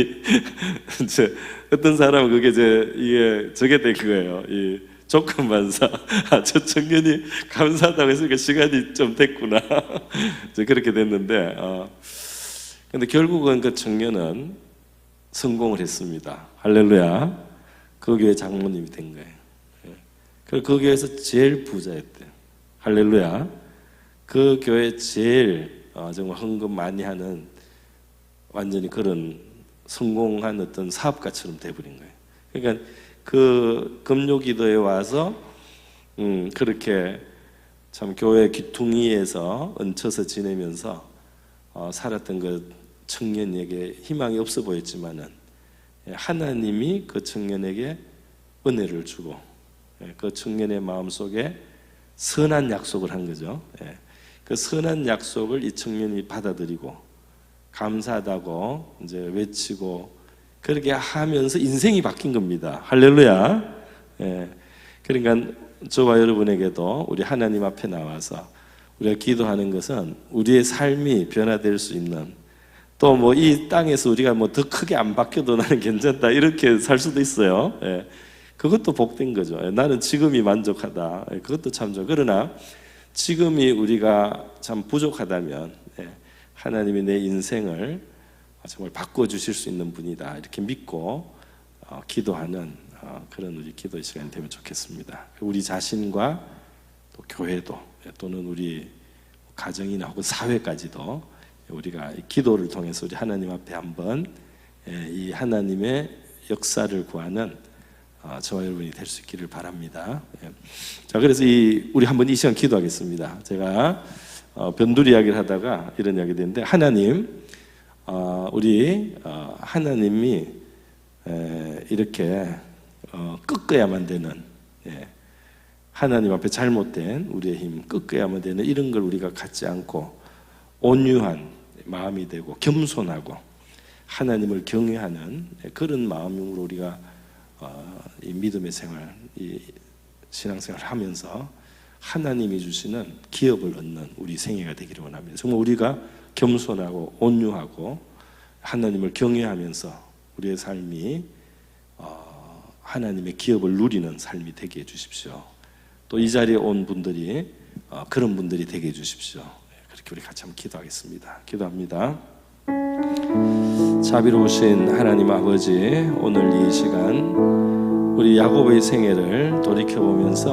이제 어떤 사람은 그게 이게 저게 된 거예요. 이 조건반사. 저 청년이 감사하다고 했으니까 시간이 좀 됐구나. 이제 그렇게 됐는데, 근데 결국은 그 청년은 성공을 했습니다. 할렐루야. 그 교회 장모님이 된 거예요. 그리고 그 교회에서 제일 부자였대요. 할렐루야. 그 교회 제일 정말 헌금 많이 하는 완전히 그런 성공한 어떤 사업가처럼 돼버린 거예요. 그러니까 그 금요기도에 와서 그렇게 참 교회 귀퉁이에서 얹혀서 지내면서 살았던 그 청년에게 희망이 없어 보였지만은 하나님이 그 청년에게 은혜를 주고 그 청년의 마음속에 선한 약속을 한 거죠. 그 선한 약속을 이 청년이 받아들이고 감사하다고 이제 외치고 그렇게 하면서 인생이 바뀐 겁니다. 할렐루야. 그러니까 저와 여러분에게도 우리 하나님 앞에 나와서 우리가 기도하는 것은 우리의 삶이 변화될 수 있는 또 뭐 이 땅에서 우리가 뭐 더 크게 안 바뀌어도 나는 괜찮다 이렇게 살 수도 있어요. 그것도 복된 거죠. 나는 지금이 만족하다. 그것도 참 좋아. 그러나 지금이 우리가 참 부족하다면 하나님이 내 인생을 정말 바꿔주실 수 있는 분이다 이렇게 믿고 기도하는 그런 우리 기도의 시간이 되면 좋겠습니다. 우리 자신과 또 교회도 또는 우리 가정이나 혹은 사회까지도 우리가 기도를 통해서 우리 하나님 앞에 한번 이 하나님의 역사를 구하는 저와 여러분이 될 수 있기를 바랍니다. 자, 그래서 우리 한번 이 시간 기도하겠습니다. 제가 변두리 이야기를 하다가 이런 이야기 됐는데 하나님, 우리 하나님이 이렇게 꺾어야만 되는 하나님 앞에 잘못된 우리의 힘 꺾어야만 되는 이런 걸 우리가 갖지 않고 온유한 마음이 되고 겸손하고 하나님을 경외하는 그런 마음으로 우리가 이 믿음의 생활, 이 신앙생활을 하면서 하나님이 주시는 기업을 얻는 우리 생애가 되기를 원합니다. 정말 우리가 겸손하고 온유하고 하나님을 경외하면서 우리의 삶이 하나님의 기업을 누리는 삶이 되게 해주십시오. 또 이 자리에 온 분들이 그런 분들이 되게 해주십시오. 그렇게 우리 같이 한번 기도하겠습니다. 기도합니다. 자비로우신 하나님 아버지, 오늘 이 시간 우리 야곱의 생애를 돌이켜보면서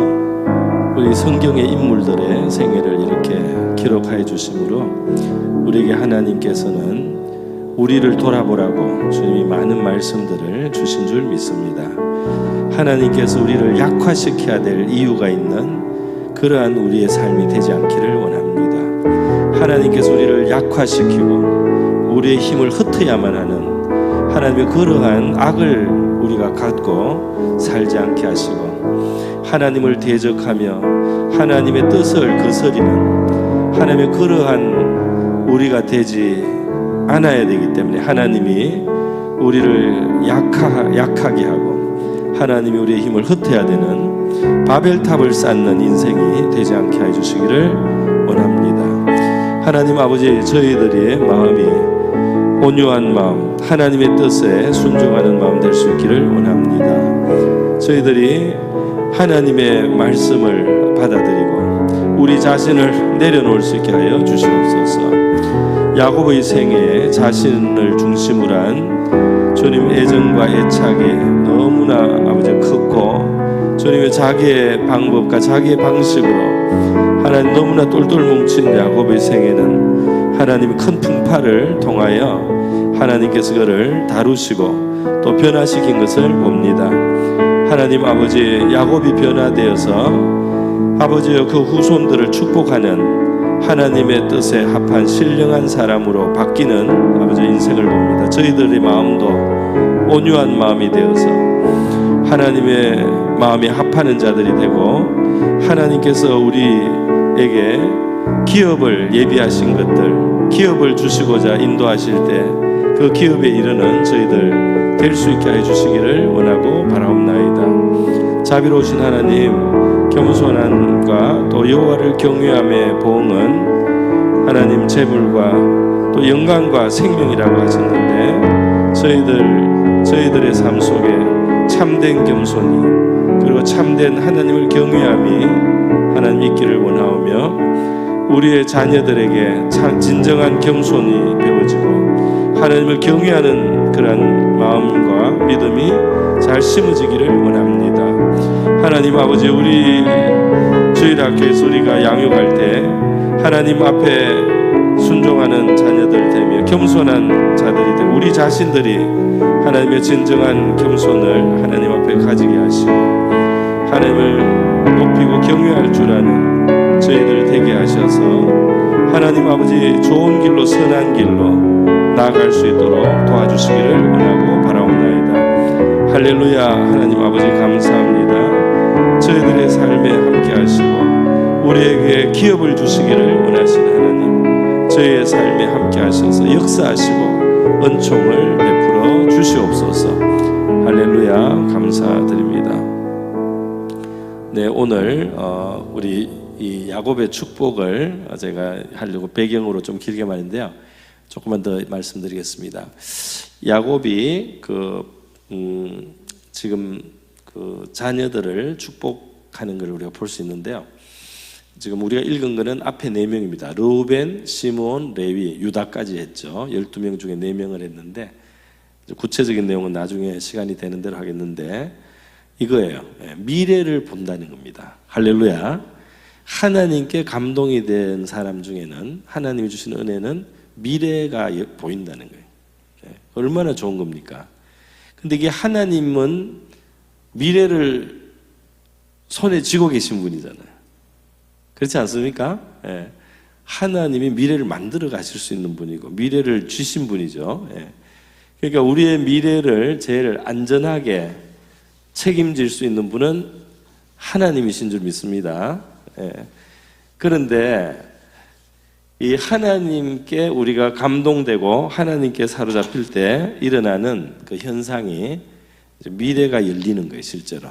우리 성경의 인물들의 생애를 이렇게 기록하여 주심으로 우리에게 하나님께서는 우리를 돌아보라고 주님이 많은 말씀들을 주신 줄 믿습니다. 하나님께서 우리를 약화시켜야 될 이유가 있는 그러한 우리의 삶이 되지 않기를 원합니다. 하나님께서 우리를 약화시키고 우리의 힘을 흩어야만 하는 하나님의 그러한 악을 우리가 갖고 살지 않게 하시고, 하나님을 대적하며 하나님의 뜻을 거스리는 하나님의 그러한 우리가 되지 않아야 되기 때문에 하나님이 우리를 약하게 하고 하나님이 우리의 힘을 흩어야 되는 바벨탑을 쌓는 인생이 되지 않게 해주시기를 원합니다. 하나님 아버지, 저희들의 마음이 온유한 마음, 하나님의 뜻에 순종하는 마음 될 수 있기를 원합니다. 저희들이 하나님의 말씀을 받아들이고 우리 자신을 내려놓을 수 있게 하여 주시옵소서. 야곱의 생애에 자신을 중심으로 한 주님 애정과 애착이 너무나 아버지 컸고, 주님의 자기의 방법과 자기의 방식으로 하나님 너무나 똘똘 뭉친 야곱의 생애는 하나님의 큰 풍파를 통하여 하나님께서 그를 다루시고 또 변화시킨 것을 봅니다. 하나님 아버지, 야곱이 변화되어서 아버지여 그 후손들을 축복하는 하나님의 뜻에 합한 신령한 사람으로 바뀌는 아버지 인생을 봅니다. 저희들의 마음도 온유한 마음이 되어서 하나님의 마음에 합하는 자들이 되고, 하나님께서 우리에게 기업을 예비하신 것들, 기업을 주시고자 인도하실 때 그 기업에 이르는 저희들 될 수 있게 해주시기를 원하고 바라옵나이다. 자비로우신 하나님, 겸손함과 또 여호와를 경외함의 보응은 하나님 재물과 또 영광과 생명이라고 하셨는데, 저희들의 삶 속에 참된 겸손이 그리고 참된 하나님을 경외함이 하나님 있기를 원하오며, 우리의 자녀들에게 진정한 겸손이 배워지고 하나님을 경외하는 그런 마음과 믿음이 잘 심어지기를 원합니다. 하나님 아버지, 우리 주일학교에서 우리가 양육할 때 하나님 앞에 순종하는 자녀들 되며 겸손한 자들이 되고, 우리 자신들이 하나님의 진정한 겸손을 하나님 앞에 가지게 하시고 하나님을 높이고 경외할 줄 아는 저희들 되게 하셔서 하나님 아버지 좋은 길로, 선한 길로 나아갈 수 있도록 도와주시기를 원하고 바라옵나이다. 할렐루야. 하나님 아버지 감사합니다. 저희들의 삶에 함께 하시고 우리에게 기업을 주시기를 원하시는 하나님, 저희의 삶에 함께 하셔서 역사하시고 은총을 베풀어 주시옵소서. 할렐루야. 감사드립니다. 네, 오늘 우리 이 야곱의 축복을 제가 하려고 배경으로 좀 길게 말인데요, 조금만 더 말씀드리겠습니다. 야곱이 지금 그 자녀들을 축복하는 걸 우리가 볼 수 있는데요, 지금 우리가 읽은 거는 앞에 4명입니다. 르우벤, 시므온, 레위, 유다까지 했죠. 12명 중에 4명을 했는데 구체적인 내용은 나중에 시간이 되는 대로 하겠는데 이거예요. 미래를 본다는 겁니다. 할렐루야. 하나님께 감동이 된 사람 중에는 하나님이 주신 은혜는 미래가 보인다는 거예요. 얼마나 좋은 겁니까? 근데 이게 하나님은 미래를 손에 쥐고 계신 분이잖아요. 그렇지 않습니까? 하나님이 미래를 만들어 가실 수 있는 분이고 미래를 주신 분이죠. 그러니까 우리의 미래를 제일 안전하게 책임질 수 있는 분은 하나님이신 줄 믿습니다. 그런데 이 하나님께 우리가 감동되고 하나님께 사로잡힐 때 일어나는 그 현상이 미래가 열리는 거예요, 실제로.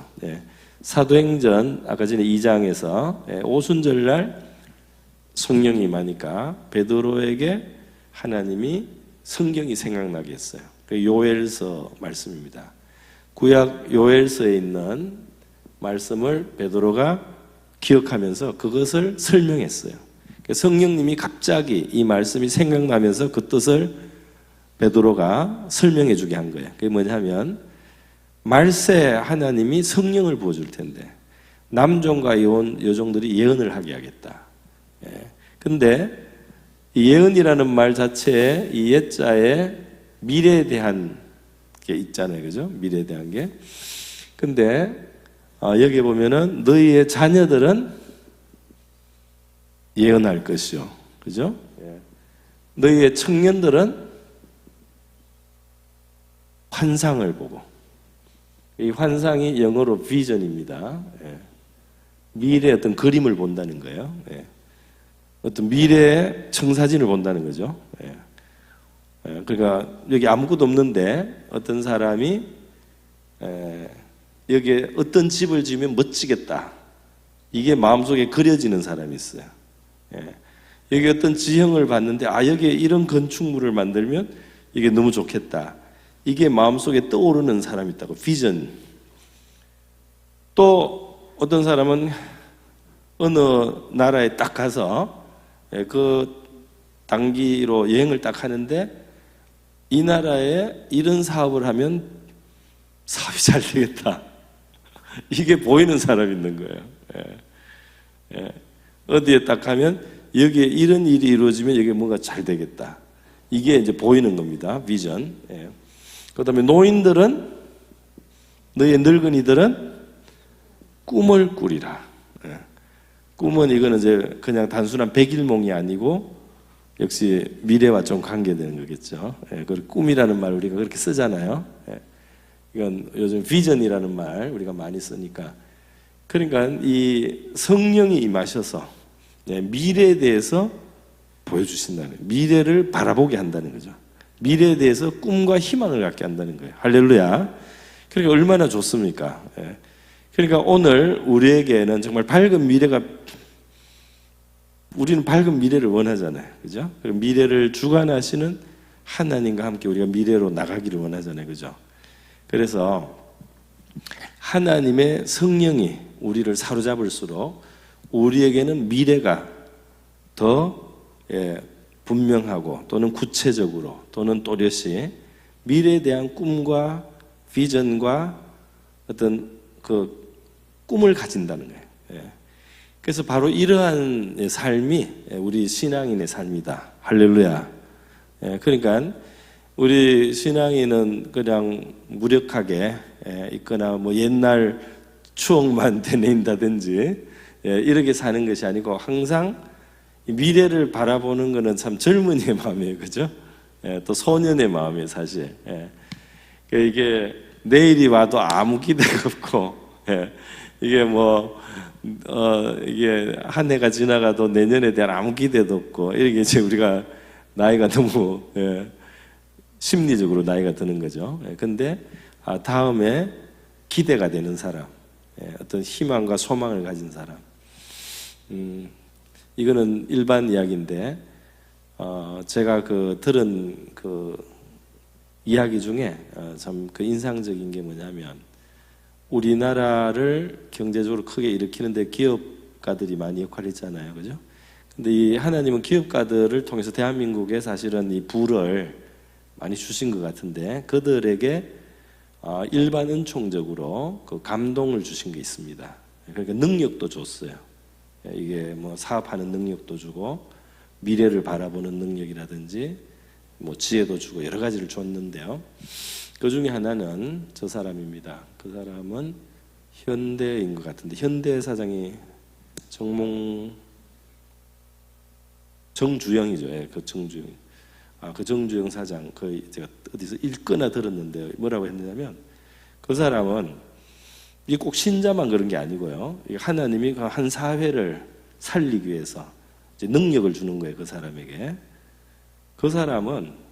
사도행전 아까 전에 2장에서 오순절날 성령이 임하니까 베드로에게 하나님이 성경이 생각나게 했어요. 그 요엘서 말씀입니다. 구약 요엘서에 있는 말씀을 베드로가 기억하면서 그것을 설명했어요. 성령님이 갑자기 이 말씀이 생각나면서 그 뜻을 베드로가 설명해 주게 한 거예요. 그게 뭐냐면 말세 하나님이 성령을 부어줄 텐데 남종과 여종들이 예언을 하게 하겠다. 근데 이 예언이라는 말 자체에 이 옛자에 미래에 대한 게 있잖아요. 그죠? 미래에 대한 게. 근데 여기 보면은 너희의 자녀들은 예언할 것이요. 그죠? 너희의 청년들은 환상을 보고, 이 환상이 영어로 비전입니다. 미래의 어떤 그림을 본다는 거예요. 어떤 미래의 청사진을 본다는 거죠. 그러니까 여기 아무것도 없는데 어떤 사람이 여기에 어떤 집을 지으면 멋지겠다, 이게 마음속에 그려지는 사람이 있어요. 여기 어떤 지형을 봤는데 여기에 이런 건축물을 만들면 이게 너무 좋겠다, 이게 마음속에 떠오르는 사람이 있다고. 비전. 또 어떤 사람은 어느 나라에 딱 가서 그 단기로 여행을 딱 하는데 이 나라에 이런 사업을 하면 사업이 잘 되겠다, 이게 보이는 사람이 있는 거예요. 어디에 딱 가면 여기에 이런 일이 이루어지면 여기에 뭔가 잘 되겠다, 이게 이제 보이는 겁니다. 비전. 그 다음에 노인들은, 너희의 늙은이들은 꿈을 꾸리라. 꿈은 이거는 이제 그냥 단순한 백일몽이 아니고 역시 미래와 좀 관계되는 거겠죠. 그리고 꿈이라는 말 우리가 그렇게 쓰잖아요. 이건 요즘 비전이라는 말 우리가 많이 쓰니까. 그러니까 이 성령이 임하셔서 미래에 대해서 보여주신다는 거예요. 미래를 바라보게 한다는 거죠. 미래에 대해서 꿈과 희망을 갖게 한다는 거예요. 할렐루야. 그러니까 얼마나 좋습니까? 그러니까 오늘 우리에게는 정말 밝은 미래가, 우리는 밝은 미래를 원하잖아요. 그죠? 미래를 주관하시는 하나님과 함께 우리가 미래로 나가기를 원하잖아요. 그죠? 그래서 하나님의 성령이 우리를 사로잡을수록 우리에게는 미래가 더 분명하고 또는 구체적으로 또는 또렷이 미래에 대한 꿈과 비전과 어떤 그 꿈을 가진다는 거예요. 그래서 바로 이러한 삶이 우리 신앙인의 삶이다. 할렐루야. 그러니까 우리 신앙인은 그냥 무력하게 있거나 뭐 옛날 추억만 되뇌인다든지 이렇게 사는 것이 아니고 항상 미래를 바라보는 것은 참 젊은이의 마음이에요. 그죠? 또 소년의 마음이에요, 사실. 이게 내일이 와도 아무 기대가 없고, 이게 이게 한 해가 지나가도 내년에 대한 아무 기대도 없고, 이렇게 이제 우리가 나이가 너무, 심리적으로 나이가 드는 거죠. 근데 다음에 기대가 되는 사람, 어떤 희망과 소망을 가진 사람. 이거는 일반 이야기인데, 제가 들은 이야기 중에 참 인상적인 게 뭐냐면, 우리나라를 경제적으로 크게 일으키는데 기업가들이 많이 역할을 했잖아요. 그죠? 근데 이 하나님은 기업가들을 통해서 대한민국에 사실은 이 부를 많이 주신 것 같은데, 그들에게 일반 은총적으로 그 감동을 주신 게 있습니다. 그러니까 능력도 줬어요. 이게 뭐 사업하는 능력도 주고 미래를 바라보는 능력이라든지 뭐 지혜도 주고 여러 가지를 줬는데요. 그 중에 하나는 저 사람입니다. 그 사람은 현대인 것 같은데, 현대 사장이 정주영이죠. 그 정주영. 그 정주영 사장, 제가 어디서 읽거나 들었는데 뭐라고 했냐면, 그 사람은 이게 꼭 신자만 그런 게 아니고요. 하나님이 한 사회를 살리기 위해서 이제 능력을 주는 거예요. 그 사람에게. 그 사람은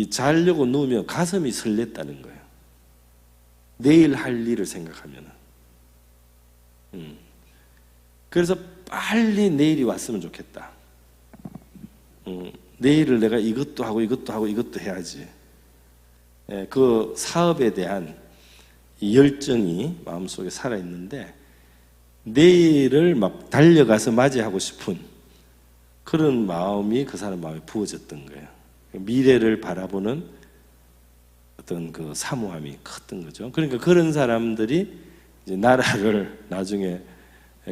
자려고 누우면 가슴이 설렜다는 거예요. 내일 할 일을 생각하면은. 그래서 빨리 내일이 왔으면 좋겠다. 내일을 내가 이것도 하고 이것도 하고 이것도 해야지. 그 사업에 대한 열정이 마음속에 살아있는데, 내일을 막 달려가서 맞이하고 싶은 그런 마음이 그 사람 마음에 부어졌던 거예요. 미래를 바라보는 어떤 그 사모함이 컸던 거죠. 그러니까 그런 사람들이 이제 나라를 나중에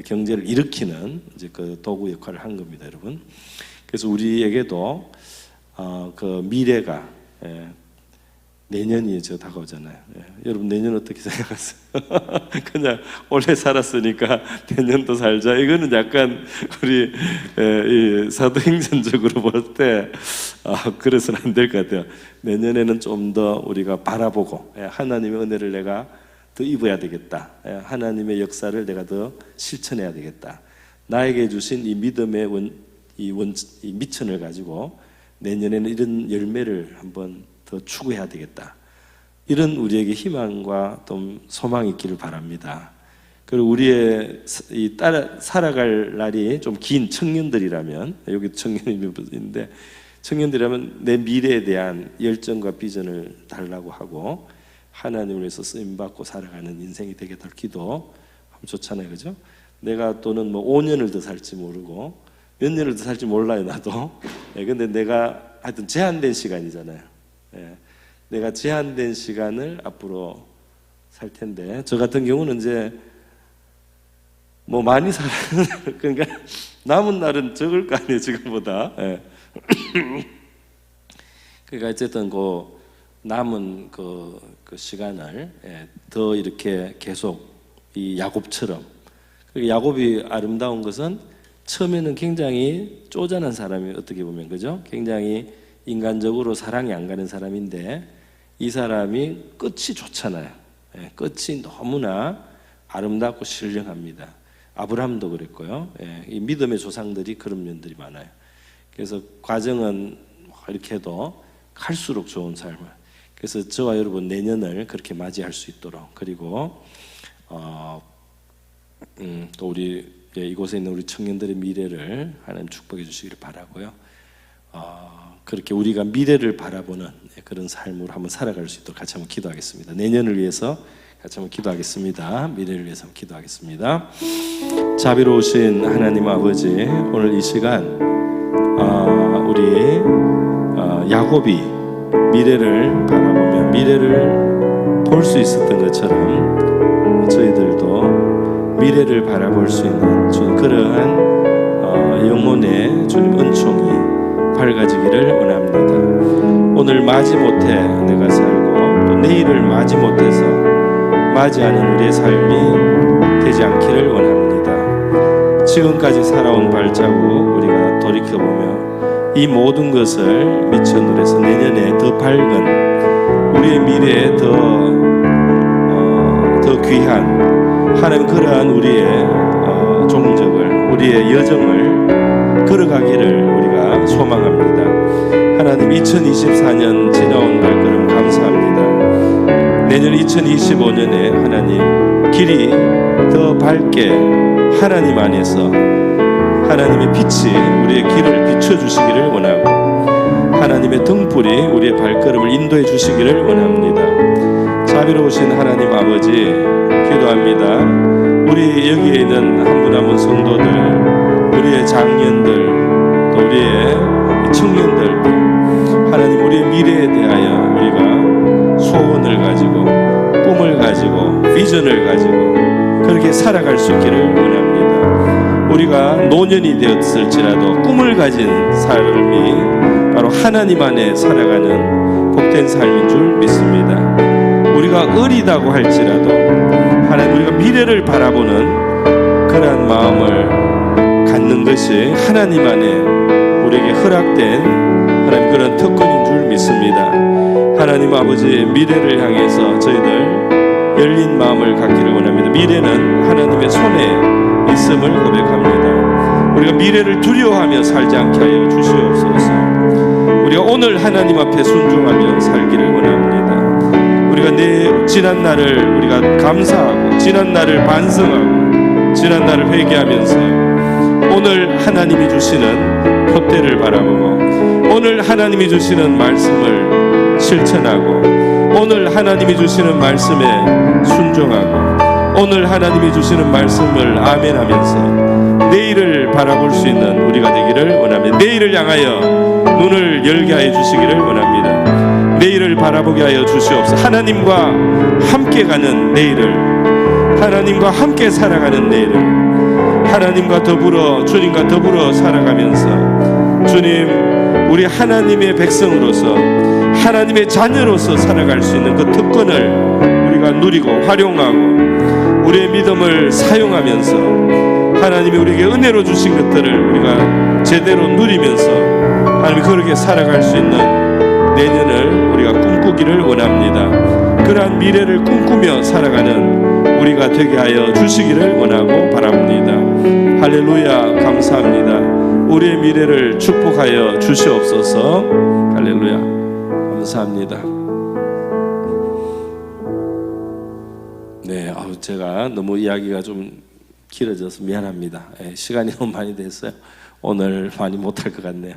경제를 일으키는 이제 그 도구 역할을 한 겁니다, 여러분. 그래서 우리에게도 그 미래가 내년이 저 다가오잖아요. 여러분 내년 어떻게 생각하세요? 그냥 올해 살았으니까 내년도 살자. 이거는 약간 우리 이 사도행전적으로 볼 때 그래서는 안 될 것 같아요. 내년에는 좀 더 우리가 바라보고 하나님의 은혜를 내가 더 입어야 되겠다. 하나님의 역사를 내가 더 실천해야 되겠다. 나에게 주신 이 믿음의 이 미천을 가지고 내년에는 이런 열매를 한번 더 추구해야 되겠다. 이런 우리에게 희망과 또 소망이 있기를 바랍니다. 그리고 우리의 살아갈 날이 좀 긴 청년들이라면, 여기 청년이 있는데 청년들이라면 내 미래에 대한 열정과 비전을 달라고 하고 하나님을 위해서 쓰임받고 살아가는 인생이 되게 될 기도 하면 좋잖아요, 그죠? 내가 또는 뭐 5년을 더 살지 모르고 몇 년을 더 살지 몰라요, 나도. 근데 내가 하여튼 제한된 시간이잖아요. 내가 제한된 시간을 앞으로 살 텐데, 저 같은 경우는 이제 뭐 많이 살아요. 그러니까 남은 날은 적을 거 아니에요, 지금보다. 그러니까 어쨌든 그 남은 그 시간을 더 이렇게 계속 이 야곱처럼. 야곱이 아름다운 것은 처음에는 굉장히 쪼잔한 사람이, 어떻게 보면 그죠? 굉장히 인간적으로 사랑이 안 가는 사람인데 이 사람이 끝이 좋잖아요. 끝이 너무나 아름답고 신령합니다. 아브라함도 그랬고요. 이 믿음의 조상들이 그런 면들이 많아요. 그래서 과정은 이렇게 해도 갈수록 좋은 삶을. 그래서 저와 여러분 내년을 그렇게 맞이할 수 있도록, 그리고 또 우리 이곳에 있는 우리 청년들의 미래를 하나님 축복해 주시기를 바라고요. 그렇게 우리가 미래를 바라보는 그런 삶으로 한번 살아갈 수 있도록 같이 한번 기도하겠습니다. 내년을 위해서 같이 한번 기도하겠습니다. 미래를 위해서 한번 기도하겠습니다. 자비로우신 하나님 아버지, 오늘 이 시간 우리 야곱이 미래를 바라보며 미래를 볼 수 있었던 것처럼 저희들도 미래를 바라볼 수 있는 주님 그러한 영혼의 주님 은총이 밝아지기를 원합니다. 오늘 맞이 못해 내가 살고 또 내일을 맞이 못해서 맞이하는 우리의 삶이 되지 않기를 원합니다. 지금까지 살아온 발자국 우리가 돌이켜보며 이 모든 것을 미천으로 내년에 더 밝은 우리의 미래에 더 귀한 하나님 그러한 우리의 종적을, 우리의 여정을 걸어가기를 우리가 소망합니다. 하나님 2024년 지나온 발걸음 감사합니다. 내년 2025년에 하나님 길이 더 밝게 하나님 안에서 하나님의 빛이 우리의 길을 비춰주시기를 원하고 하나님의 등불이 우리의 발걸음을 인도해 주시기를 원합니다. 자비로우신 하나님 아버지 기도합니다. 우리 여기에 있는 한 분 한 분 성도들, 우리의 장년들, 또 우리의 청년들도 하나님 우리의 미래에 대하여 우리가 소원을 가지고 꿈을 가지고 비전을 가지고 그렇게 살아갈 수 있기를 원합니다. 우리가 노년이 되었을지라도 꿈을 가진 삶이 바로 하나님 안에 살아가는 복된 삶인 줄 믿습니다. 우리가 어리다고 할지라도 하나님 우리가 미래를 바라보는 그러한 마음을 갖는 것이 하나님 안에 우리에게 허락된 하나님 그런 특권인 줄 믿습니다. 하나님 아버지 미래를 향해서 저희들 열린 마음을 갖기를 원합니다. 미래는 하나님의 손에 있음을 고백합니다. 우리가 미래를 두려워하며 살지 않게 하여 주시옵소서. 우리가 오늘 하나님 앞에 순종하며 살기를 원합니다. 우리가 내 지난 날을 우리가 감사하고 지난 날을 반성하고 지난 날을 회개하면서 오늘 하나님이 주시는 표대를 바라보고 오늘 하나님이 주시는 말씀을 실천하고 오늘 하나님이 주시는 말씀에 순종하고 오늘 하나님이 주시는 말씀을 아멘하면서 내일을 바라볼 수 있는 우리가 되기를 원합니다. 내일을 향하여 눈을 열게 하여 주시기를 원합니다. 내일을 바라보게 하여 주시옵소서. 하나님과 함께 가는 내일을, 하나님과 함께 살아가는 내일을, 하나님과 더불어, 주님과 더불어 살아가면서 주님, 우리 하나님의 백성으로서, 하나님의 자녀로서 살아갈 수 있는 그 특권을 우리가 누리고 활용하고 우리의 믿음을 사용하면서 하나님이 우리에게 은혜로 주신 것들을 우리가 제대로 누리면서 하나님이 그렇게 살아갈 수 있는 내년을 우리가 꿈꾸기를 원합니다. 그러한 미래를 꿈꾸며 살아가는 우리가 되게 하여 주시기를 원하고 바랍니다. 할렐루야, 감사합니다. 우리의 미래를 축복하여 주시옵소서. 할렐루야, 감사합니다. 네, 제가 너무 이야기가 좀 길어져서 미안합니다. 시간이 너무 많이 됐어요. 오늘 많이 못할 것 같네요.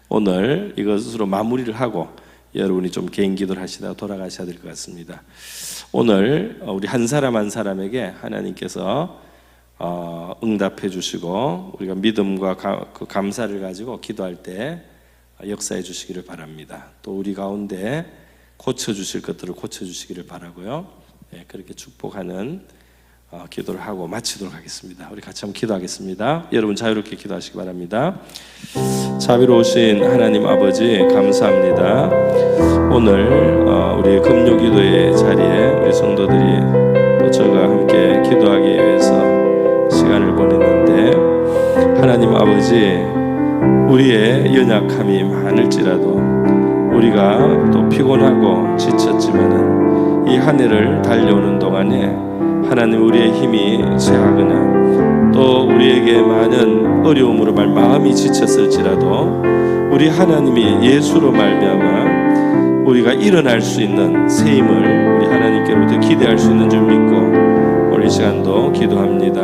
오늘 이것으로 마무리를 하고 여러분이 좀 개인 기도를 하시다가 돌아가셔야 될 것 같습니다. 오늘 우리 한 사람 한 사람에게 하나님께서 응답해 주시고 우리가 믿음과 그 감사를 가지고 기도할 때 역사해 주시기를 바랍니다. 또 우리 가운데 고쳐 주실 것들을 고쳐 주시기를 바라고요. 그렇게 축복하는 기도를 하고 마치도록 하겠습니다. 우리 같이 한번 기도하겠습니다. 여러분 자유롭게 기도하시기 바랍니다. 자비로우신 하나님 아버지, 감사합니다. 오늘 우리 금요기도의 자리에 우리 성도들이 또 저와 함께 기도하기 위해서 시간을 보냈는데, 하나님 아버지, 우리의 연약함이 많을지라도 우리가 또 피곤하고 지쳤지만은 이 한 해를 달려오는 동안에 하나님, 우리의 힘이 쇠하거나 또 우리에게 많은 어려움으로 마음이 지쳤을지라도 우리 하나님이 예수로 말미암아 우리가 일어날 수 있는 새 힘을 우리 하나님께로부터 기대할 수 있는 줄 믿고 오늘 이 시간도 기도합니다.